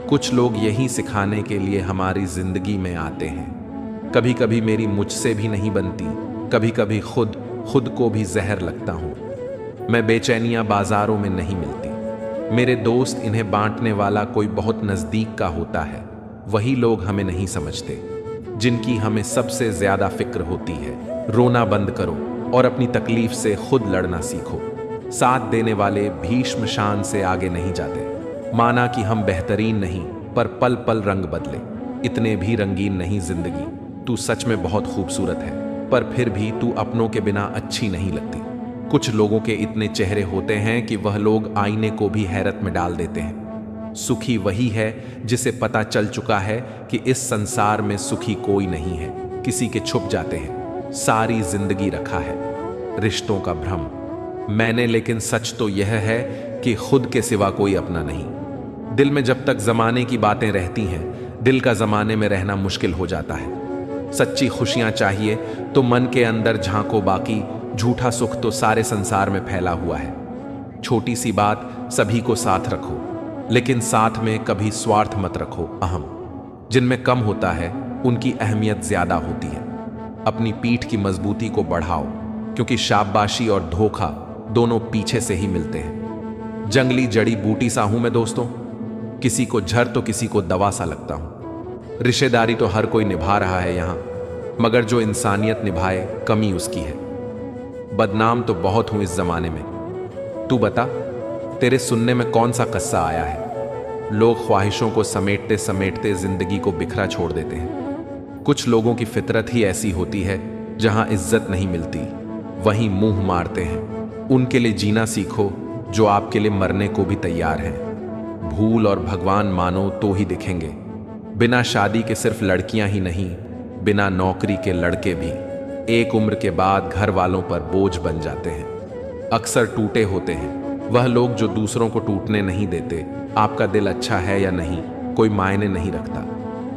कुछ लोग यही सिखाने के लिए हमारी जिंदगी में आते हैं। कभी कभी मेरी मुझसे भी नहीं बनती, कभी कभी खुद को भी जहर लगता हूँ। मैं बेचैनियां बाजारों में नहीं मिलती। मेरे दोस्त इन्हें बांटने वाला कोई बहुत नजदीक का होता है। वही लोग हमें नहीं समझते जिनकी हमें सबसे ज्यादा फिक्र होती है। रोना बंद करो और अपनी तकलीफ से खुद लड़ना सीखो। साथ देने वाले भीष्म शान से आगे नहीं जाते। माना कि हम बेहतरीन नहीं, पर पल पल रंग बदले। इतने भी रंगीन नहीं जिंदगी। तू सच में बहुत खूबसूरत है, पर फिर भी तू अपनों के बिना अच्छी नहीं लगती। कुछ लोगों के इतने चेहरे होते हैं कि वह लोग आईने को भी हैरत में डाल देते हैं। सुखी वही है जिसे पता चल चुका है कि इस संसार में सुखी कोई नहीं है। किसी के छुप जाते हैं। सारी जिंदगी रखा है रिश्तों का भ्रम मैंने, लेकिन सच तो यह है कि खुद के सिवा कोई अपना नहीं। दिल में जब तक जमाने की बातें रहती हैं, दिल का जमाने में रहना मुश्किल हो जाता है। सच्ची खुशियां चाहिए तो मन के अंदर झांको, बाकी झूठा सुख तो सारे संसार में फैला हुआ है। छोटी सी बात, सभी को साथ रखो, लेकिन साथ में कभी स्वार्थ मत रखो। अहम जिनमें कम होता है उनकी अहमियत ज्यादा होती है। अपनी पीठ की मजबूती को बढ़ाओ, क्योंकि शाबाशी और धोखा दोनों पीछे से ही मिलते हैं। जंगली जड़ी बूटी सा हूं मैं दोस्तों, किसी को झर तो किसी को दवा सा लगता हूं। रिश्तेदारी तो हर कोई निभा रहा है यहां, मगर जो इंसानियत निभाए कमी उसकी है। बदनाम तो बहुत हूं इस जमाने में। तू बता, तेरे सुनने में कौन सा कस्सा आया है? लोग ख्वाहिशों को समेटते समेटते जिंदगी को बिखरा छोड़ देते हैं। कुछ लोगों की फितरत ही ऐसी होती है, जहां इज्जत नहीं मिलती वहीं मुंह मारते हैं। उनके लिए जीना सीखो जो आपके लिए मरने को भी तैयार हैं। भूल और भगवान मानो तो ही दिखेंगे। बिना शादी के सिर्फ लड़कियां ही नहीं, बिना नौकरी के लड़के भी एक उम्र के बाद घर वालों पर बोझ बन जाते हैं। अक्सर टूटे होते हैं वह लोग जो दूसरों को टूटने नहीं देते। आपका दिल अच्छा है या नहीं कोई मायने नहीं रखता।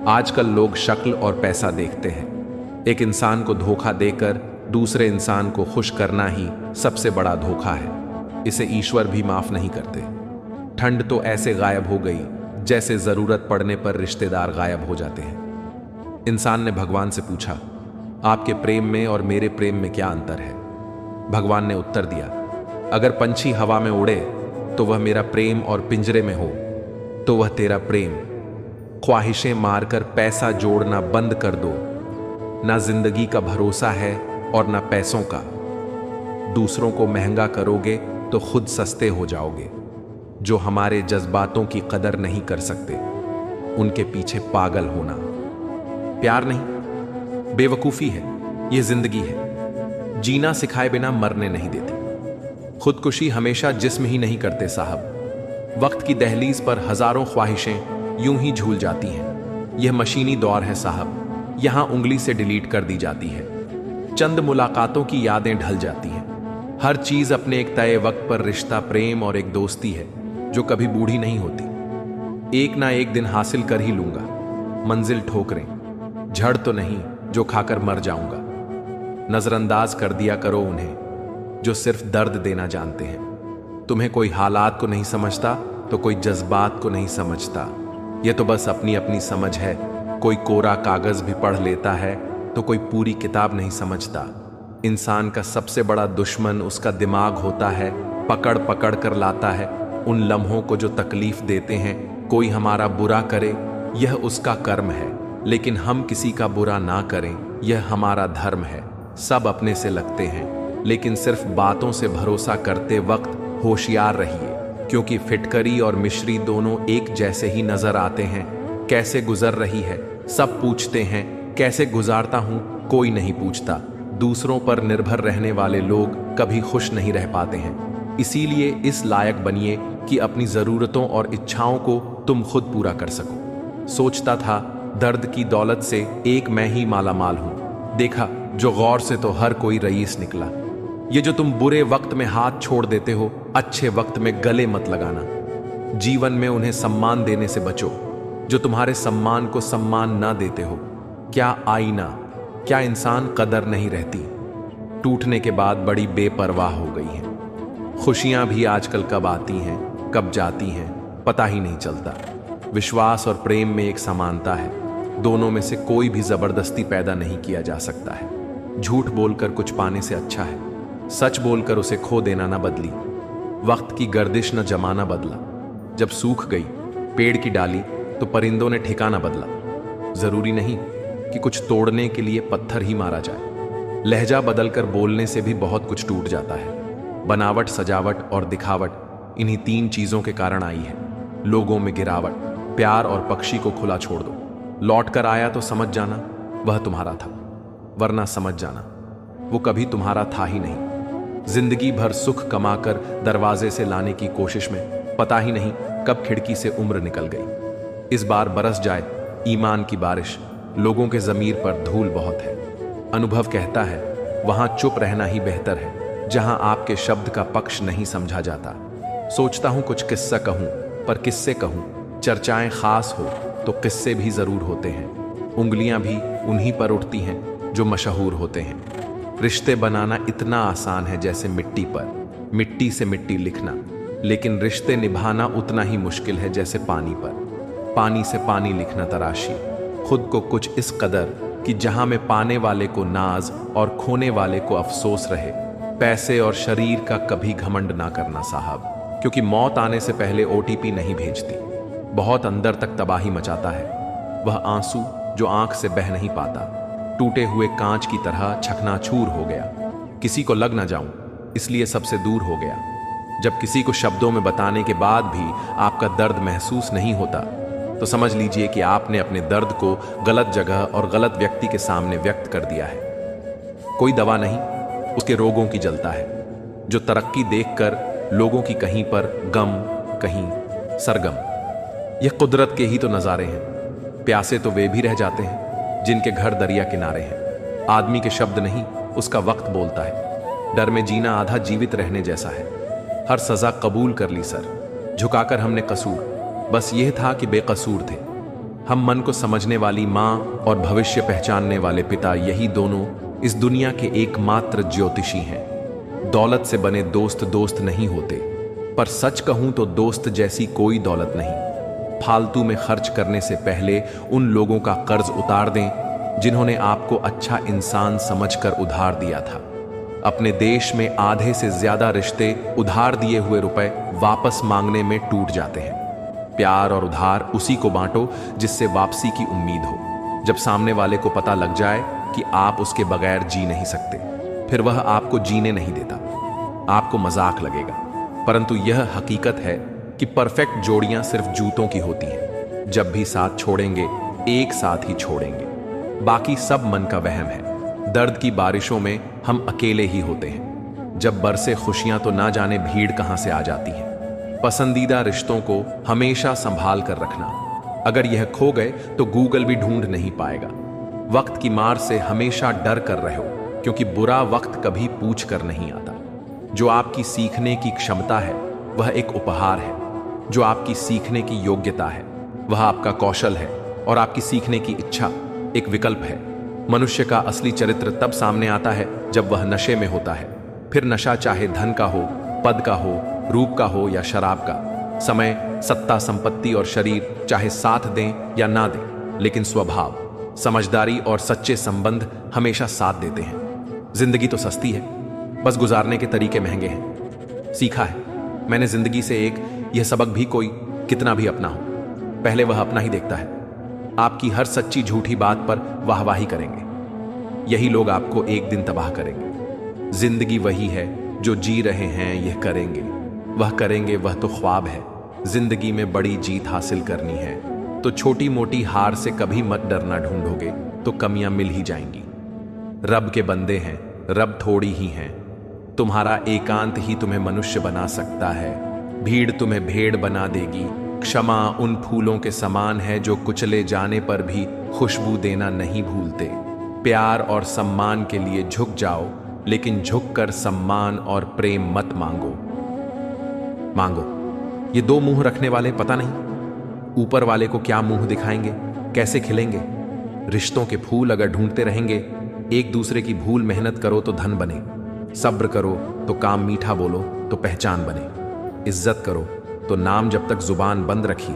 आजकल लोग शक्ल और पैसा देखते हैं। एक इंसान को धोखा देकर दूसरे इंसान को खुश करना ही सबसे बड़ा धोखा है। इसे ईश्वर भी माफ नहीं करते। ठंड तो ऐसे गायब हो गई जैसे जरूरत पड़ने पर रिश्तेदार गायब हो जाते हैं। इंसान ने भगवान से पूछा, आपके प्रेम में और मेरे प्रेम में क्या अंतर है? भगवान ने उत्तर दिया, अगर पंछी हवा में उड़े तो वह मेरा प्रेम, और पिंजरे में हो तो वह तेरा प्रेम। ख्वाहिशें मारकर पैसा जोड़ना बंद कर दो। ना जिंदगी का भरोसा है और ना पैसों का। दूसरों को महंगा करोगे तो खुद सस्ते हो जाओगे। जो हमारे जज्बातों की कदर नहीं कर सकते, उनके पीछे पागल होना प्यार नहीं, बेवकूफी है। यह जिंदगी है, जीना सिखाए बिना मरने नहीं देती। खुदकुशी हमेशा जिस्म ही नहीं करते साहब। वक्त की दहलीज पर हजारों ख्वाहिशें यूं ही झूल जाती हैं। यह मशीनी दौर है साहब, यहां उंगली से डिलीट कर दी जाती है। चंद मुलाकातों की यादें ढल जाती हैं। हर चीज अपने एक तय वक्त पर, रिश्ता प्रेम और एक दोस्ती है जो कभी बूढ़ी नहीं होती। एक ना एक दिन हासिल कर ही लूंगा मंजिल ठोकरें, झड़ तो नहीं जो खाकर मर जाऊंगा। नजरअंदाज कर दिया करो उन्हें जो सिर्फ दर्द देना जानते हैं। तुम्हें कोई हालात को नहीं समझता तो कोई जज्बात को नहीं समझता। यह तो बस अपनी अपनी समझ है। कोई कोरा कागज भी पढ़ लेता है तो कोई पूरी किताब नहीं समझता। इंसान का सबसे बड़ा दुश्मन उसका दिमाग होता है। पकड़ पकड़ कर लाता है उन लम्हों को जो तकलीफ देते हैं। कोई हमारा बुरा करे यह उसका कर्म है, लेकिन हम किसी का बुरा ना करें यह हमारा धर्म है। सब अपने से लगते हैं, लेकिन सिर्फ बातों से भरोसा करते वक्त होशियार रहिए, क्योंकि फिटकरी और मिश्री दोनों एक जैसे ही नजर आते हैं। कैसे गुजर रही है सब पूछते हैं, कैसे गुजारता हूं कोई नहीं पूछता। दूसरों पर निर्भर रहने वाले लोग कभी खुश नहीं रह पाते हैं। इसीलिए इस लायक बनिए कि अपनी जरूरतों और इच्छाओं को तुम खुद पूरा कर सको। सोचता था दर्द की दौलत से एक मैं ही माला माल हूं। देखा जो गौर से तो हर कोई रईस निकला। ये जो तुम बुरे वक्त में हाथ छोड़ देते हो, अच्छे वक्त में गले मत लगाना। जीवन में उन्हें सम्मान देने से बचो जो तुम्हारे सम्मान को सम्मान ना देते हो। क्या आईना, क्या इंसान कदर नहीं रहती। टूटने के बाद बड़ी बेपरवाह हो गई हैं। खुशियां भी आजकल कब आती हैं कब जाती हैं पता ही नहीं चलता। विश्वास और प्रेम में एक समानता है। दोनों में से कोई भी जबरदस्ती पैदा नहीं किया जा सकता है। झूठ बोलकर कुछ पाने से अच्छा है सच बोलकर उसे खो देना ना बदली। वक्त की गर्दिश न जमाना बदला। जब सूख गई पेड़ की डाली तो परिंदों ने ठिकाना बदला। जरूरी नहीं कि कुछ तोड़ने के लिए पत्थर ही मारा जाए। लहजा बदलकर बोलने से भी बहुत कुछ टूट जाता है। बनावट, सजावट और दिखावट इन्हीं 3 चीजों के कारण आई है। लोगों में गिरावट, प्यार और पक्षी को खुला छोड़ दो। लौट कर आया तो समझ जाना वह तुम्हारा था, वरना समझ जाना वो कभी तुम्हारा था ही नहीं। जिंदगी भर सुख कमाकर दरवाजे से लाने की कोशिश में पता ही नहीं कब खिड़की से उम्र निकल गई। इस बार बरस जाए ईमान की बारिश। लोगों के जमीर पर धूल बहुत है। अनुभव कहता है वहां चुप रहना ही बेहतर है, जहां आपके शब्द का पक्ष नहीं समझा जाता। सोचता हूं कुछ किस्सा कहूं, पर किससे कहूं। चर्चाएं खास हो तो किस्से भी जरूर होते हैं। उंगलियां भी उन्हीं पर उठती हैं जो मशहूर होते हैं। रिश्ते बनाना इतना आसान है जैसे मिट्टी पर मिट्टी से मिट्टी लिखना, लेकिन रिश्ते निभाना उतना ही मुश्किल है जैसे पानी पर पानी से पानी लिखना तराशी। खुद को कुछ इस कदर कि जहां में पाने वाले को नाज और खोने वाले को अफसोस रहे। पैसे और शरीर का कभी घमंड ना करना साहब, क्योंकि मौत आने से पहले OTP नहीं भेजती। बहुत अंदर तक तबाही मचाता है वह आंसू जो आंख से बह नहीं पाता। टूटे हुए कांच की तरह छकनाचूर हो गया। किसी को लग ना जाऊं इसलिए सबसे दूर हो गया। जब किसी को शब्दों में बताने के बाद भी आपका दर्द महसूस नहीं होता तो समझ लीजिए कि आपने अपने दर्द को गलत जगह और गलत व्यक्ति के सामने व्यक्त कर दिया है। कोई दवा नहीं उसके रोगों की जलता है, जो तरक्की देखकर लोगों की कहीं पर गम, कहीं सरगम। यह कुदरत के ही तो नज़ारे हैं। प्यासे तो वे भी रह जाते हैं जिनके घर दरिया किनारे हैं। आदमी के शब्द नहीं उसका वक्त बोलता है। डर में जीना आधा जीवित रहने जैसा है। हर सजा कबूल कर ली सर, झुकाकर हमने कसूर। बस यह था कि बेकसूर थे हम। मन को समझने वाली माँ और भविष्य पहचानने वाले पिता, यही दोनों इस दुनिया के एकमात्र ज्योतिषी हैं। दौलत से बने दोस्त दोस्त नहीं होते, पर सच कहूं तो दोस्त जैसी कोई दौलत नहीं। फालतू में खर्च करने से पहले उन लोगों का कर्ज उतार दें जिन्होंने आपको अच्छा इंसान समझकर उधार दिया था। अपने देश में आधे से ज्यादा रिश्ते उधार दिए हुए रुपए वापस मांगने में टूट जाते हैं। प्यार और उधार उसी को बांटो जिससे वापसी की उम्मीद हो। जब सामने वाले को पता लग जाए कि आप उसके बगैर जी नहीं सकते, फिर वह आपको जीने नहीं देता। आपको मजाक लगेगा, परंतु यह हकीकत है कि परफेक्ट जोड़ियां सिर्फ जूतों की होती हैं। जब भी साथ छोड़ेंगे एक साथ ही छोड़ेंगे। बाकी सब मन का वहम है। दर्द की बारिशों में हम अकेले ही होते हैं। जब बरसे खुशियां तो ना जाने भीड़ कहां से आ जाती है। पसंदीदा रिश्तों को हमेशा संभाल कर रखना। अगर यह खो गए तो गूगल भी ढूंढ नहीं पाएगा। वक्त की मार से हमेशा डर कर रहो, क्योंकि बुरा वक्त कभी पूछ कर नहीं आता। जो आपकी सीखने की क्षमता है वह एक उपहार है। जो आपकी सीखने की योग्यता है वह आपका कौशल है, और आपकी सीखने की इच्छा एक विकल्प है। मनुष्य का असली चरित्र तब सामने आता है जब वह नशे में होता है। फिर नशा चाहे धन का हो, पद का हो, रूप का हो या शराब का। समय, सत्ता, संपत्ति और शरीर चाहे साथ दें या ना दें, लेकिन स्वभाव, समझदारी और सच्चे संबंध हमेशा साथ देते हैं। जिंदगी तो सस्ती है, बस गुजारने के तरीके महंगे हैं। सीखा है मैंने जिंदगी से एक यह सबक भी, कोई कितना भी अपना हो, पहले वह अपना ही देखता है। आपकी हर सच्ची झूठी बात पर वाहवाही करेंगे। यही लोग आपको एक दिन तबाह करेंगे। जिंदगी वही है जो जी रहे हैं यह करेंगे। वह करेंगे वह तो ख्वाब है। जिंदगी में बड़ी जीत हासिल करनी है तो छोटी मोटी हार से कभी मत डरना। ढूंढोगे तो कमियां मिल ही जाएंगी। रब के बंदे हैं, रब थोड़ी ही हैं। तुम्हारा एकांत ही तुम्हें मनुष्य बना सकता है। भीड़ तुम्हें भेड़ बना देगी। क्षमा उन फूलों के समान है जो कुचले जाने पर भी खुशबू देना नहीं भूलते। प्यार और सम्मान के लिए झुक जाओ, लेकिन झुककर सम्मान और प्रेम मत मांगो। ये 2 मुंह रखने वाले पता नहीं ऊपर वाले को क्या मुंह दिखाएंगे, कैसे खिलेंगे। रिश्तों के फूल अगर ढूंढते रहेंगे, एक दूसरे की भूल मेहनत करो तो धन बने। सब्र करो तो काम मीठा बोलो तो पहचान बने। इज्जत करो तो नाम जब तक जुबान बंद रखी,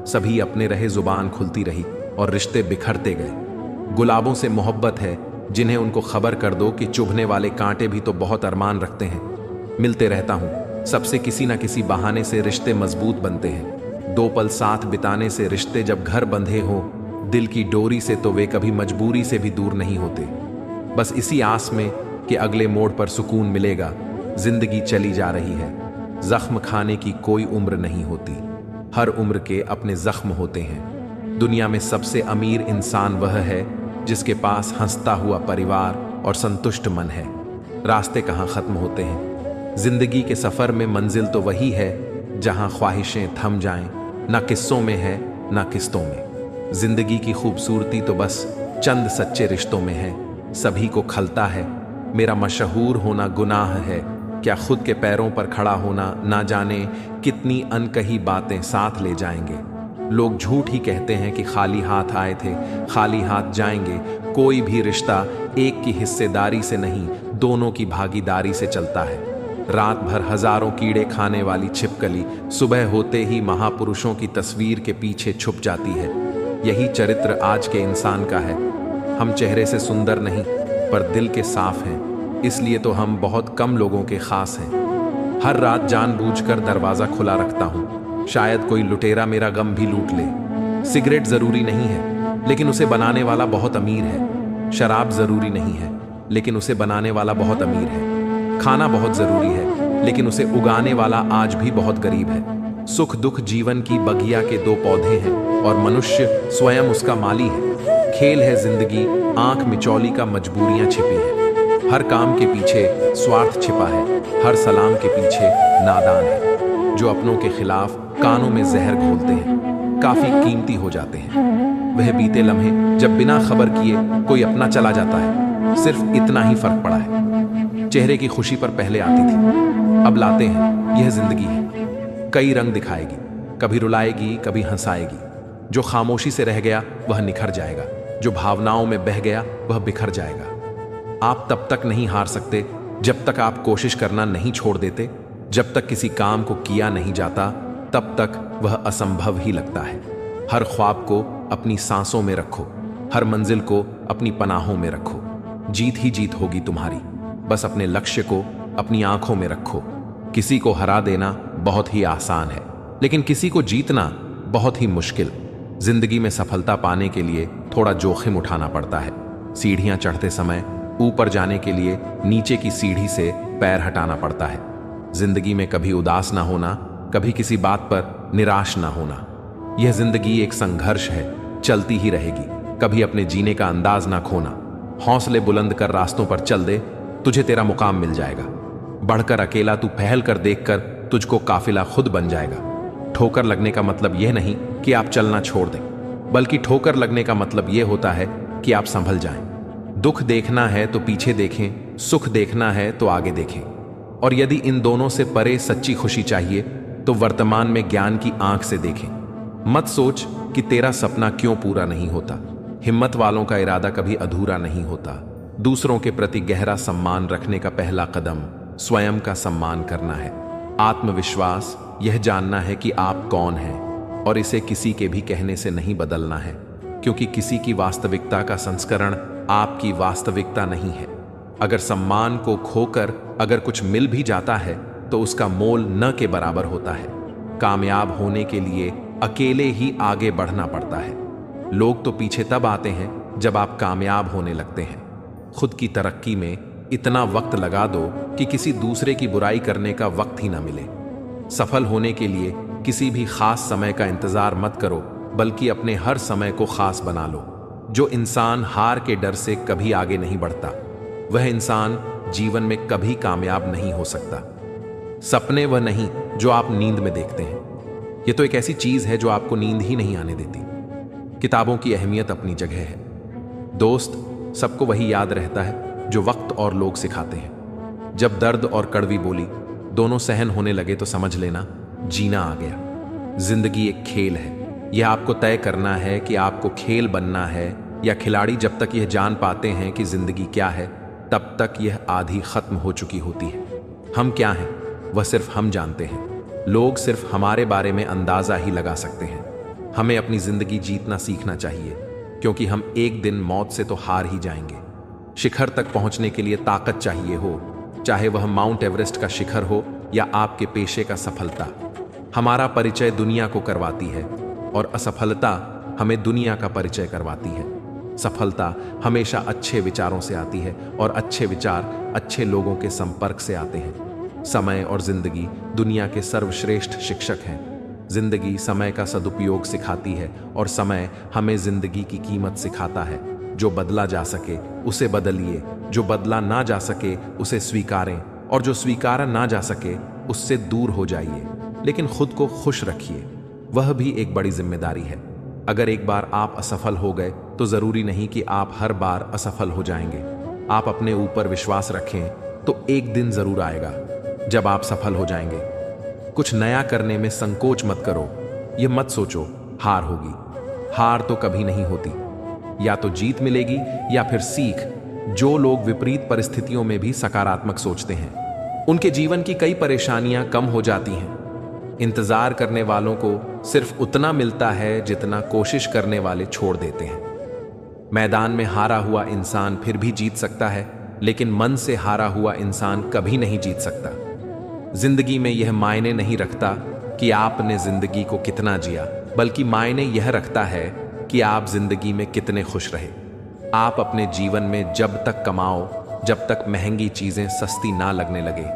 सभी अपने रहे जुबान खुलती रही। और रिश्ते बिखरते गए। गुलाबों से मोहब्बत है जिन्हें उनको खबर कर दो कि चुभने वाले कांटे भी तो बहुत अरमान रखते हैं। मिलते रहता हूँ सबसे, किसी ना किसी बहाने से रिश्ते मजबूत बनते हैं। 2 पल साथ बिताने से रिश्ते जब घर बंधे हों दिल की डोरी से, तो वे कभी मजबूरी से भी दूर नहीं होते। बस इसी आस में कि अगले मोड़ पर सुकून मिलेगा, जिंदगी चली जा रही है। जख्म खाने की कोई उम्र नहीं होती, हर उम्र के अपने जख्म होते हैं। दुनिया में सबसे अमीर इंसान वह है जिसके पास हंसता हुआ परिवार और संतुष्ट मन है। रास्ते कहाँ खत्म होते हैं, जिंदगी के सफर में मंजिल तो वही है जहां ख्वाहिशें थम जाएं, ना किस्सों में है ना किस्तों में। जिंदगी की खूबसूरती तो बस चंद सच्चे रिश्तों में है। सभी को खलता है मेरा मशहूर होना गुनाह है, क्या खुद के पैरों पर खड़ा होना, ना जाने कितनी अनकही बातें साथ ले जाएंगे। लोग झूठ ही कहते हैं कि खाली हाथ आए थे खाली हाथ जाएंगे। कोई भी रिश्ता एक की हिस्सेदारी से नहीं, दोनों की भागीदारी से चलता है। रात भर हजारों कीड़े खाने वाली छिपकली सुबह होते ही महापुरुषों की तस्वीर के पीछे छुप जाती है। यही चरित्र आज के इंसान का है। हम चेहरे से सुंदर नहीं पर दिल के साफ हैं, इसलिए तो हम बहुत कम लोगों के खास हैं। हर रात जानबूझकर दरवाजा खुला रखता हूँ, शायद कोई लुटेरा मेरा गम भी लूट ले। सिगरेट जरूरी नहीं है लेकिन उसे बनाने वाला बहुत अमीर है। शराब जरूरी नहीं है लेकिन उसे बनाने वाला बहुत अमीर है। खाना बहुत जरूरी है लेकिन उसे उगाने वाला आज भी बहुत गरीब है। सुख दुख जीवन की बगिया के 2 पौधे हैं और मनुष्य स्वयं उसका माली है। खेल है जिंदगी, आंख मिचौली का मजबूरियां छिपी है। हर काम के पीछे स्वार्थ छिपा है, हर सलाम के पीछे नादान है। जो अपनों के खिलाफ कानों में जहर घोलते हैं काफी कीमती हो जाते हैं। वह बीते लम्हे जब बिना खबर किए कोई अपना चला जाता है, सिर्फ इतना ही फर्क पड़ा है। चेहरे की खुशी पर पहले आती थी, अब लाते हैं। यह जिंदगी है, कई रंग दिखाएगी, कभी रुलाएगी कभी हंसाएगी। जो खामोशी से रह गया वह निखर जाएगा, जो भावनाओं में बह गया वह बिखर जाएगा। आप तब तक नहीं हार सकते जब तक आप कोशिश करना नहीं छोड़ देते। जब तक किसी काम को किया नहीं जाता तब तक वह असंभव ही लगता है। हर ख्वाब को अपनी सांसों में रखो, हर मंजिल को अपनी पनाहों में रखो। जीत ही जीत होगी तुम्हारी, बस अपने लक्ष्य को अपनी आंखों में रखो। किसी को हरा देना बहुत ही आसान है लेकिन किसी को जीतना बहुत ही मुश्किल। जिंदगी में सफलता पाने के लिए थोड़ा जोखिम उठाना पड़ता है। सीढ़ियां चढ़ते समय ऊपर जाने के लिए नीचे की सीढ़ी से पैर हटाना पड़ता है। जिंदगी में कभी उदास ना होना, कभी किसी बात पर निराश ना होना। यह जिंदगी एक संघर्ष है, चलती ही रहेगी। कभी अपने जीने का अंदाज ना खोना। हौसले बुलंद कर रास्तों पर चल दे, तुझे तेरा मुकाम मिल जाएगा। बढ़कर अकेला तू पहल कर देखकर तुझको काफिला खुद बन जाएगा। ठोकर लगने का मतलब यह नहीं कि आप चलना छोड़ दें, बल्कि ठोकर लगने का मतलब यह होता है कि आप संभल जाएं। दुख देखना है तो पीछे देखें, सुख देखना है तो आगे देखें। और यदि इन दोनों से परे सच्ची खुशी चाहिए तो वर्तमान में ज्ञान की आंख से देखें। मत सोच कि तेरा सपना क्यों पूरा नहीं होता। हिम्मत वालों का इरादा कभी अधूरा नहीं होता। दूसरों के प्रति गहरा सम्मान रखने का पहला कदम स्वयं का सम्मान करना है। आत्मविश्वास यह जानना है कि आप कौन हैं और इसे किसी के भी कहने से नहीं बदलना है, क्योंकि किसी की वास्तविकता का संस्करण आपकी वास्तविकता नहीं है। अगर सम्मान को खोकर अगर कुछ मिल भी जाता है तो उसका मोल न के बराबर होता है। कामयाब होने के लिए अकेले ही आगे बढ़ना पड़ता है। लोग तो पीछे तब आते हैं जब आप कामयाब होने लगते हैं। खुद की तरक्की में इतना वक्त लगा दो कि किसी दूसरे की बुराई करने का वक्त ही ना मिले। सफल होने के लिए किसी भी खास समय का इंतजार मत करो, बल्कि अपने हर समय को खास बना लो। जो इंसान हार के डर से कभी आगे नहीं बढ़ता, वह इंसान जीवन में कभी कामयाब नहीं हो सकता। सपने वह नहीं जो आप नींद में देखते हैं, यह तो एक ऐसी चीज है जो आपको नींद ही नहीं आने देती। किताबों की अहमियत अपनी जगह है। दोस्त सबको वही याद रहता है जो वक्त और लोग सिखाते हैं। जब दर्द और कड़वी बोली दोनों सहन होने लगे तो समझ लेना जीना आ गया। जिंदगी एक खेल है, यह आपको तय करना है कि आपको खेल बनना है या खिलाड़ी। जब तक यह जान पाते हैं कि जिंदगी क्या है, तब तक यह आधी खत्म हो चुकी होती है। हम क्या हैं वह सिर्फ हम जानते हैं। लोग सिर्फ हमारे बारे में अंदाजा ही लगा सकते हैं। हमें अपनी जिंदगी जीतना सीखना चाहिए, क्योंकि हम एक दिन मौत से तो हार ही जाएंगे। शिखर तक पहुंचने के लिए ताकत चाहिए हो, चाहे वह माउंट एवरेस्ट का शिखर हो या आपके पेशे का सफलता। हमारा परिचय दुनिया को करवाती है और असफलता हमें दुनिया का परिचय करवाती है। सफलता हमेशा अच्छे विचारों से आती है और अच्छे विचार अच्छे लोगों के संपर्क से आते हैं। समय और जिंदगी दुनिया के सर्वश्रेष्ठ शिक्षक हैं। जिंदगी समय का सदुपयोग सिखाती है और समय हमें जिंदगी की कीमत सिखाता है। जो बदला जा सके उसे बदलिए, जो बदला ना जा सके उसे स्वीकारें, और जो स्वीकारा ना जा सके उससे दूर हो जाइए। लेकिन खुद को खुश रखिए, वह भी एक बड़ी जिम्मेदारी है। अगर एक बार आप असफल हो गए तो जरूरी नहीं कि आप हर बार असफल हो जाएंगे। आप अपने ऊपर विश्वास रखें तो एक दिन जरूर आएगा जब आप सफल हो जाएंगे। कुछ नया करने में संकोच मत करो। यह मत सोचो हार होगी। हार तो कभी नहीं होती, या तो जीत मिलेगी या फिर सीख। जो लोग विपरीत परिस्थितियों में भी सकारात्मक सोचते हैं उनके जीवन की कई परेशानियां कम हो जाती हैं। इंतजार करने वालों को सिर्फ उतना मिलता है जितना कोशिश करने वाले छोड़ देते हैं। मैदान में हारा हुआ इंसान फिर भी जीत सकता है, लेकिन मन से हारा हुआ इंसान कभी नहीं जीत सकता। जिंदगी में यह मायने नहीं रखता कि आपने जिंदगी को कितना जिया, बल्कि मायने यह रखता है कि आप जिंदगी में कितने खुश रहे। आप अपने जीवन में जब तक कमाओ, जब तक महंगी चीजें सस्ती ना लगने लगे,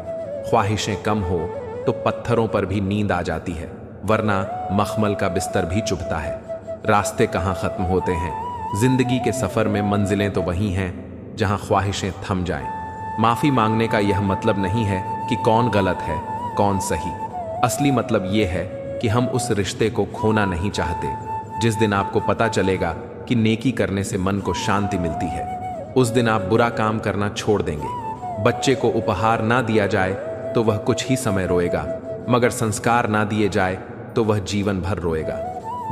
ख्वाहिशें कम हो तो पत्थरों पर भी नींद आ जाती है, वरना मखमल का बिस्तर भी चुभता है। रास्ते कहाँ खत्म होते हैं? जिंदगी के सफर में मंजिलें तो वही हैं जहां ख्वाहिशें थम जाएं। माफी मांगने का यह मतलब नहीं है कि कौन गलत है कौन सही। असली मतलब यह है कि हम उस रिश्ते को खोना नहीं चाहते। जिस दिन आपको पता चलेगा कि नेकी करने से मन को शांति मिलती है, उस दिन आप बुरा काम करना छोड़ देंगे। बच्चे को उपहार ना दिया जाए तो वह कुछ ही समय रोएगा, मगर संस्कार ना दिए जाए तो वह जीवन भर रोएगा।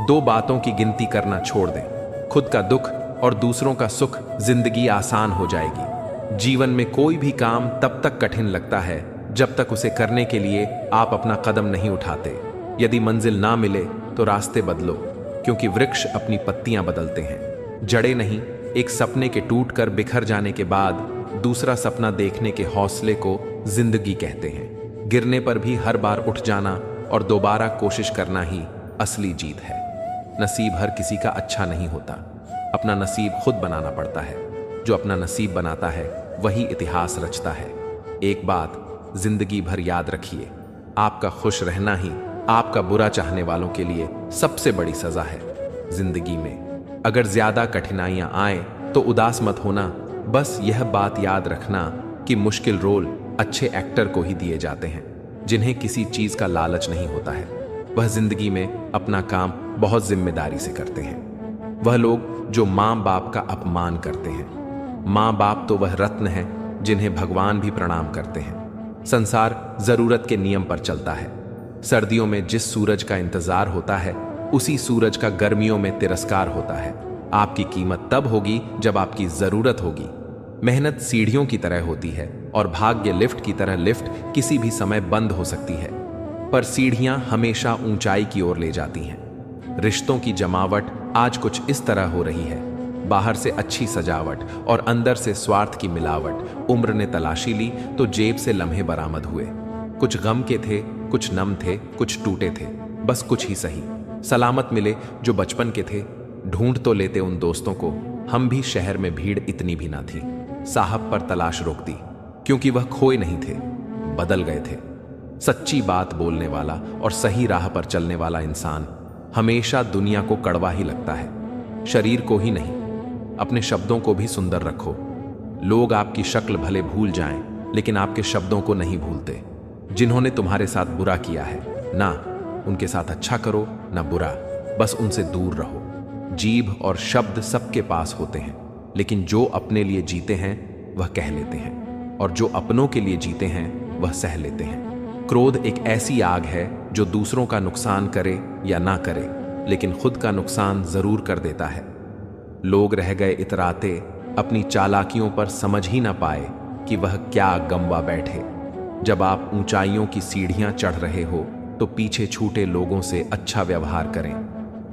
दो बातों की गिनती करना छोड़ दें, खुद का दुख और दूसरों का सुख। जिंदगी आसान हो जाएगी। जीवन में कोई भी काम तब तक कठिन लगता है जब तक उसे करने के लिए आप अपना कदम नहीं उठाते। यदि मंजिल ना मिले तो रास्ते बदलो, क्योंकि वृक्ष अपनी पत्तियां बदलते हैं, जड़ें नहीं। एक सपने के टूटकर बिखर जाने के बाद दूसरा सपना देखने के हौसले को जिंदगी कहते हैं। गिरने पर भी हर बार उठ जाना और दोबारा कोशिश करना ही असली जीत है। नसीब हर किसी का अच्छा नहीं होता, अपना नसीब खुद बनाना पड़ता है। जो अपना नसीब बनाता है वही इतिहास रचता है। एक बात जिंदगी भर याद रखिए, आपका खुश रहना ही आपका बुरा चाहने वालों के लिए सबसे बड़ी सजा है। जिंदगी में अगर ज्यादा कठिनाइयां आए तो उदास मत होना। बस यह बात याद रखना कि मुश्किल रोल अच्छे एक्टर को ही दिए जाते हैं, जिन्हें किसी चीज का लालच नहीं होता है। वह जिंदगी में अपना काम बहुत जिम्मेदारी से करते हैं। वह लोग जो माँ बाप का अपमान करते हैं। माँ बाप तो वह रत्न है जिन्हें भगवान भी प्रणाम करते हैं। संसार जरूरत के नियम पर चलता है। सर्दियों में जिस सूरज का इंतजार होता है, उसी सूरज का गर्मियों में तिरस्कार होता है। आपकी कीमत तब होगी जब आपकी जरूरत होगी। मेहनत सीढ़ियों की तरह होती है और भाग्य लिफ्ट की तरह। लिफ्ट किसी भी समय बंद हो सकती है, पर सीढ़ियां हमेशा ऊंचाई की ओर ले जाती हैं। रिश्तों की जमावट आज कुछ इस तरह हो रही है, बाहर से अच्छी सजावट और अंदर से स्वार्थ की मिलावट। उम्र ने तलाशी ली तो जेब से लम्हे बरामद हुए। कुछ गम के थे, कुछ नम थे, कुछ टूटे थे, बस कुछ ही सही। सलामत मिले जो बचपन के थे। ढूंढ तो लेते उन दोस्तों को, हम भी शहर में भीड़ इतनी भी ना थी। साहब पर तलाश रोक दी, क्योंकि वह खोए नहीं थे, बदल गए थे। सच्ची बात बोलने वाला और सही राह पर चलने वाला इंसान हमेशा दुनिया को कड़वा ही लगता है, शरीर को ही नहीं। अपने शब्दों को भी सुंदर रखो। लोग आपकी शक्ल भले भूल जाएं, लेकिन आपके शब्दों को नहीं भूलते। जिन्होंने तुम्हारे साथ बुरा किया है, ना उनके साथ अच्छा करो ना बुरा, बस उनसे दूर रहो। जीभ और शब्द सबके पास होते हैं, लेकिन जो अपने लिए जीते हैं वह कह लेते हैं, और जो अपनों के लिए जीते हैं वह सह लेते हैं। क्रोध एक ऐसी आग है जो दूसरों का नुकसान करे या ना करे, लेकिन खुद का नुकसान जरूर कर देता है। लोग रह गए इतराते, अपनी चालाकियों पर समझ ही ना पाए कि वह क्या गंवा बैठे। जब आप ऊंचाइयों की सीढ़ियां चढ़ रहे हो तो पीछे छूटे लोगों से अच्छा व्यवहार करें,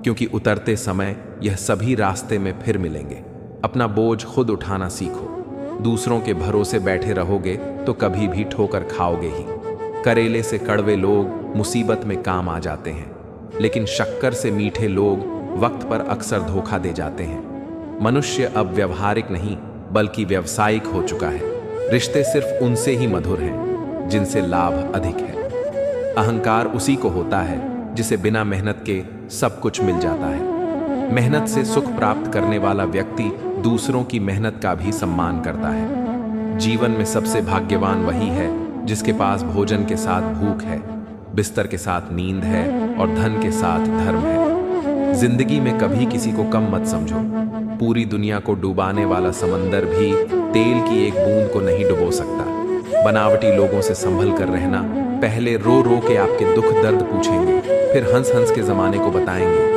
क्योंकि उतरते समय यह सभी रास्ते में फिर मिलेंगे। अपना बोझ खुद उठाना सीखो। दूसरों के भरोसे बैठे रहोगे तो कभी भी ठोकर खाओगे ही। करेले से कड़वे लोग मुसीबत में काम आ जाते हैं, लेकिन शक्कर से मीठे लोग वक्त पर अक्सर धोखा दे जाते हैं। मनुष्य अब व्यवहारिक नहीं बल्कि व्यावसायिक हो चुका है। रिश्ते सिर्फ उनसे ही मधुर हैं जिनसे लाभ अधिक है। अहंकार उसी को होता है जिसे बिना मेहनत के सब कुछ मिल जाता है। मेहनत से सुख प्राप्त करने वाला व्यक्ति दूसरों की मेहनत का भी सम्मान करता है। जीवन में सबसे भाग्यवान वही है जिसके पास भोजन के साथ भूख है, बिस्तर के साथ नींद है और धन के साथ धर्म है। जिंदगी में कभी किसी को कम मत समझो। पूरी दुनिया को डुबाने वाला समंदर भी तेल की एक बूंद को नहीं डुबो सकता। बनावटी लोगों से संभल कर रहना। पहले रो रो के आपके दुख दर्द पूछेंगे, फिर हंस हंस के जमाने को बताएंगे।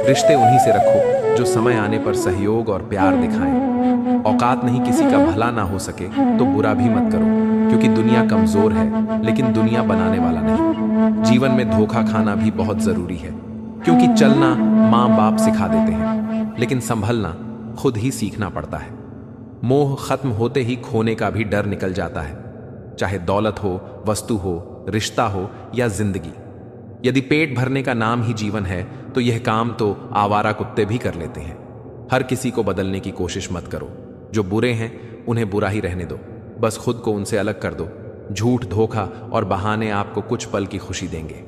रिश्ते उन्हीं से रखो जो समय आने पर सहयोग और प्यार दिखाएं। औकात नहीं किसी का भला ना हो सके तो बुरा भी मत करो, क्योंकि दुनिया कमजोर है लेकिन दुनिया बनाने वाला नहीं। जीवन में धोखा खाना भी बहुत जरूरी है, क्योंकि चलना माँ बाप सिखा देते हैं, लेकिन संभलना खुद ही सीखना पड़ता है। मोह खत्म होते ही खोने का भी डर निकल जाता है, चाहे दौलत हो, वस्तु हो, रिश्ता हो या जिंदगी। यदि पेट भरने का नाम ही जीवन है तो यह काम तो आवारा कुत्ते भी कर लेते हैं। हर किसी को बदलने की कोशिश मत करो। जो बुरे हैं उन्हें बुरा ही रहने दो, बस खुद को उनसे अलग कर दो। झूठ, धोखा और बहाने आपको कुछ पल की खुशी देंगे,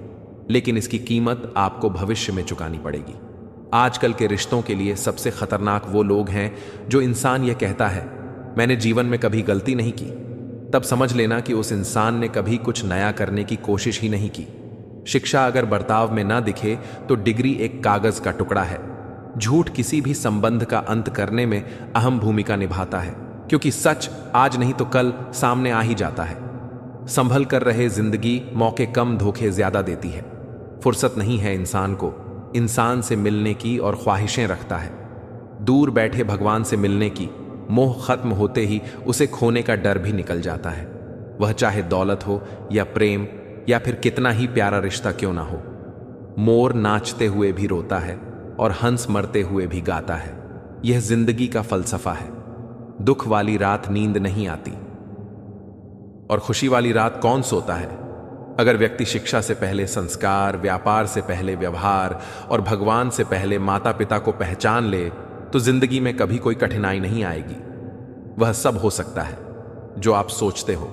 लेकिन इसकी कीमत आपको भविष्य में चुकानी पड़ेगी। आजकल के रिश्तों के लिए सबसे खतरनाक वो लोग हैं जो इंसान यह कहता है, मैंने जीवन में कभी गलती नहीं की। तब समझ लेना कि उस इंसान ने कभी कुछ नया करने की कोशिश ही नहीं की। शिक्षा अगर बर्ताव में ना दिखे तो डिग्री एक कागज का टुकड़ा है। झूठ किसी भी संबंध का अंत करने में अहम भूमिका निभाता है, क्योंकि सच आज नहीं तो कल सामने आ ही जाता है। संभल कर रहे जिंदगी मौके कम, धोखे ज्यादा देती है। फुर्सत नहीं है इंसान को इंसान से मिलने की और ख्वाहिशें रखता है। दूर बैठे भगवान से मिलने की। मोह खत्म होते ही उसे खोने का डर भी निकल जाता है, वह चाहे दौलत हो या प्रेम या फिर कितना ही प्यारा रिश्ता क्यों ना हो। मोर नाचते हुए भी रोता है और हंस मरते हुए भी गाता है। यह जिंदगी का फलसफा है। दुख वाली रात नींद नहीं आती और खुशी वाली रात कौन सोता है। अगर व्यक्ति शिक्षा से पहले संस्कार, व्यापार से पहले व्यवहार और भगवान से पहले माता पिता को पहचान ले तो जिंदगी में कभी कोई कठिनाई नहीं आएगी। वह सब हो सकता है जो आप सोचते हो।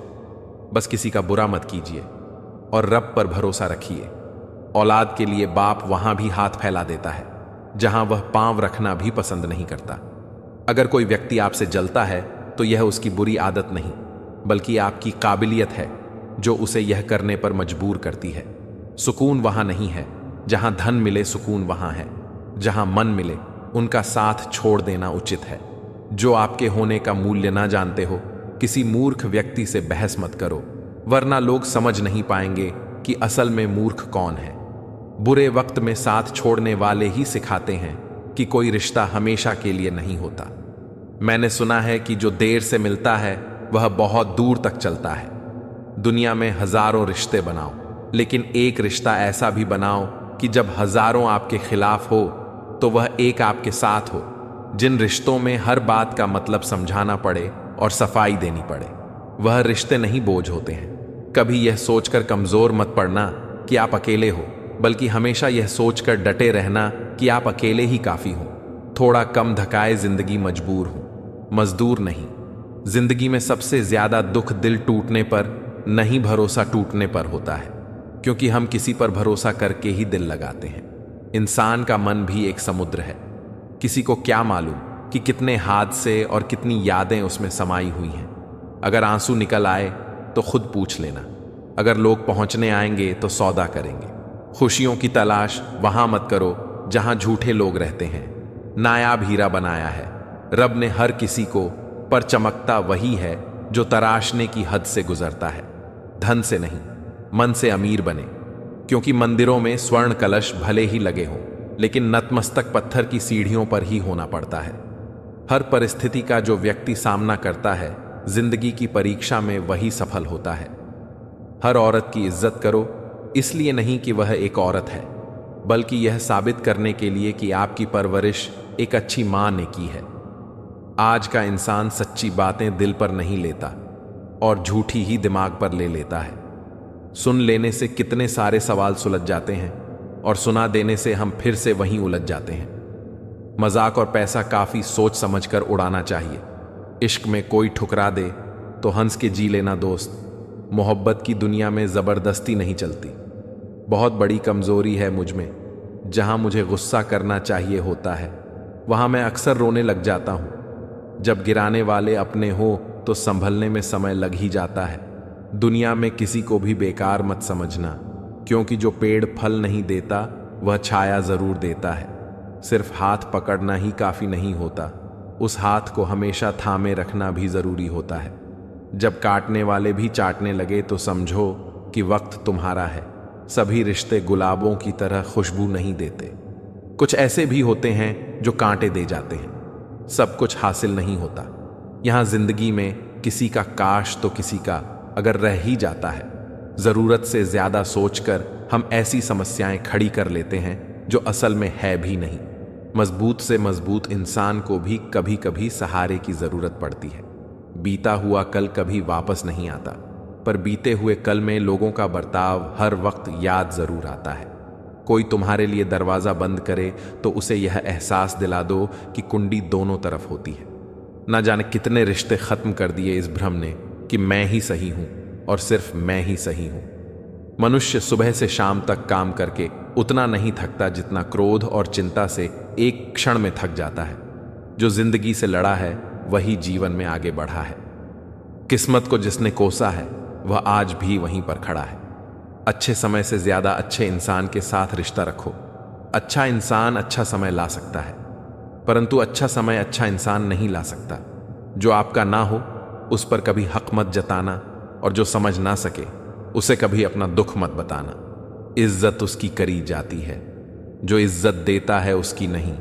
बस किसी का बुरा मत कीजिए और रब पर भरोसा रखिए। औलाद के लिए बाप वहां भी हाथ फैला देता है जहां वह पांव रखना भी पसंद नहीं करता। अगर कोई व्यक्ति आपसे जलता है तो यह उसकी बुरी आदत नहीं बल्कि आपकी काबिलियत है जो उसे यह करने पर मजबूर करती है। सुकून वहां नहीं है जहां धन मिले, सुकून वहां है जहां मन मिले। उनका साथ छोड़ देना उचित है। जो आपके होने का मूल्य ना जानते हो, किसी मूर्ख व्यक्ति से बहस मत करो, वरना लोग समझ नहीं पाएंगे कि असल में मूर्ख कौन है। बुरे वक्त में साथ छोड़ने वाले ही सिखाते हैं कि कोई रिश्ता हमेशा के लिए नहीं होता। मैंने सुना है कि जो देर से मिलता है वह बहुत दूर तक चलता है। दुनिया में हजारों रिश्ते बनाओ, लेकिन एक रिश्ता ऐसा भी बनाओ कि जब हजारों आपके खिलाफ हो तो वह एक आपके साथ हो। जिन रिश्तों में हर बात का मतलब समझाना पड़े और सफाई देनी पड़े, वह रिश्ते नहीं बोझ होते हैं। कभी यह सोचकर कमजोर मत पड़ना कि आप अकेले हो, बल्कि हमेशा यह सोचकर डटे रहना कि आप अकेले ही काफी हो। थोड़ा कम धकाए जिंदगी मजबूर हो, मजदूर नहीं। जिंदगी में सबसे ज्यादा दुख दिल टूटने पर नहीं, भरोसा टूटने पर होता है, क्योंकि हम किसी पर भरोसा करके ही दिल लगाते हैं। इंसान का मन भी एक समुद्र है। किसी को क्या मालूम कि कितने हादसे और कितनी यादें उसमें समाई हुई हैं। अगर आंसू निकल आए तो खुद पूछ लेना। अगर लोग पहुंचने आएंगे तो सौदा करेंगे। खुशियों की तलाश वहां मत करो जहां झूठे लोग रहते हैं। नायाब हीरा बनाया है रब ने हर किसी को, पर चमकता वही है जो तराशने की हद से गुजरता है। धन से नहीं, मन से अमीर बने, क्योंकि मंदिरों में स्वर्ण कलश भले ही लगे हों, लेकिन नतमस्तक पत्थर की सीढ़ियों पर ही होना पड़ता है। हर परिस्थिति का जो व्यक्ति सामना करता है, जिंदगी की परीक्षा में वही सफल होता है। हर औरत की इज्जत करो, इसलिए नहीं कि वह एक औरत है, बल्कि यह साबित करने के लिए कि आपकी परवरिश एक अच्छी माँ ने की है। आज का इंसान सच्ची बातें दिल पर नहीं लेता और झूठी ही दिमाग पर ले लेता है। सुन लेने से कितने सारे सवाल सुलझ जाते हैं और सुना देने से हम फिर से वहीं उलझ जाते हैं। मजाक और पैसा काफी सोच समझकर उड़ाना चाहिए। इश्क में कोई ठुकरा दे तो हंस के जी लेना दोस्त। मोहब्बत की दुनिया में जबरदस्ती नहीं चलती। बहुत बड़ी कमजोरी है मुझ में, जहां मुझे गुस्सा करना चाहिए होता है वहां मैं अक्सर रोने लग जाता हूं। जब गिराने वाले अपने हो तो संभलने में समय लग ही जाता है। दुनिया में किसी को भी बेकार मत समझना, क्योंकि जो पेड़ फल नहीं देता वह छाया जरूर देता है। सिर्फ हाथ पकड़ना ही काफी नहीं होता, उस हाथ को हमेशा थामे रखना भी जरूरी होता है। जब काटने वाले भी चाटने लगे तो समझो कि वक्त तुम्हारा है। सभी रिश्ते गुलाबों की तरह खुशबू नहीं देते, कुछ ऐसे भी होते हैं जो कांटे दे जाते हैं। सब कुछ हासिल नहीं होता यहां जिंदगी में, किसी का काश तो किसी का अगर रह ही जाता है। जरूरत से ज्यादा सोचकर हम ऐसी समस्याएं खड़ी कर लेते हैं जो असल में है भी नहीं। मजबूत से मजबूत इंसान को भी कभी कभी सहारे की जरूरत पड़ती है। बीता हुआ कल कभी वापस नहीं आता, पर बीते हुए कल में लोगों का बर्ताव हर वक्त याद जरूर आता है। कोई तुम्हारे लिए दरवाजा बंद करे तो उसे यह एहसास दिला दो कि कुंडी दोनों तरफ होती है। ना जाने कितने रिश्ते खत्म कर दिए इस भ्रम ने कि मैं ही सही हूं और सिर्फ मैं ही सही हूं। मनुष्य सुबह से शाम तक काम करके उतना नहीं थकता जितना क्रोध और चिंता से एक क्षण में थक जाता है। जो जिंदगी से लड़ा है वही जीवन में आगे बढ़ा है। किस्मत को जिसने कोसा है वह आज भी वहीं पर खड़ा है। अच्छे समय से ज्यादा अच्छे इंसान के साथ रिश्ता रखो। अच्छा इंसान अच्छा समय ला सकता है, परंतु अच्छा समय अच्छा इंसान नहीं ला सकता। जो आपका ना हो उस पर कभी हक मत जताना, और जो समझ ना सके उसे कभी अपना दुख मत बताना। इज्जत उसकी करी जाती है जो इज्जत देता है उसकी नहीं।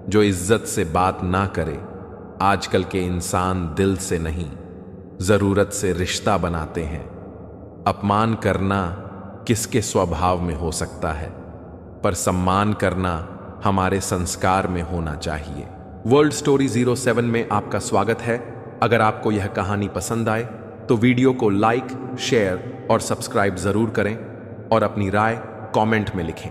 जो इज्जत से बात ना करे, आजकल के इंसान दिल से नहीं जरूरत से रिश्ता बनाते हैं। अपमान करना किसके स्वभाव में हो सकता है, पर सम्मान करना हमारे संस्कार में होना चाहिए। वर्ल्ड स्टोरी 07 में आपका स्वागत है। अगर आपको यह कहानी पसंद आए तो वीडियो को लाइक, शेयर और सब्सक्राइब जरूर करें और अपनी राय कमेंट में लिखें।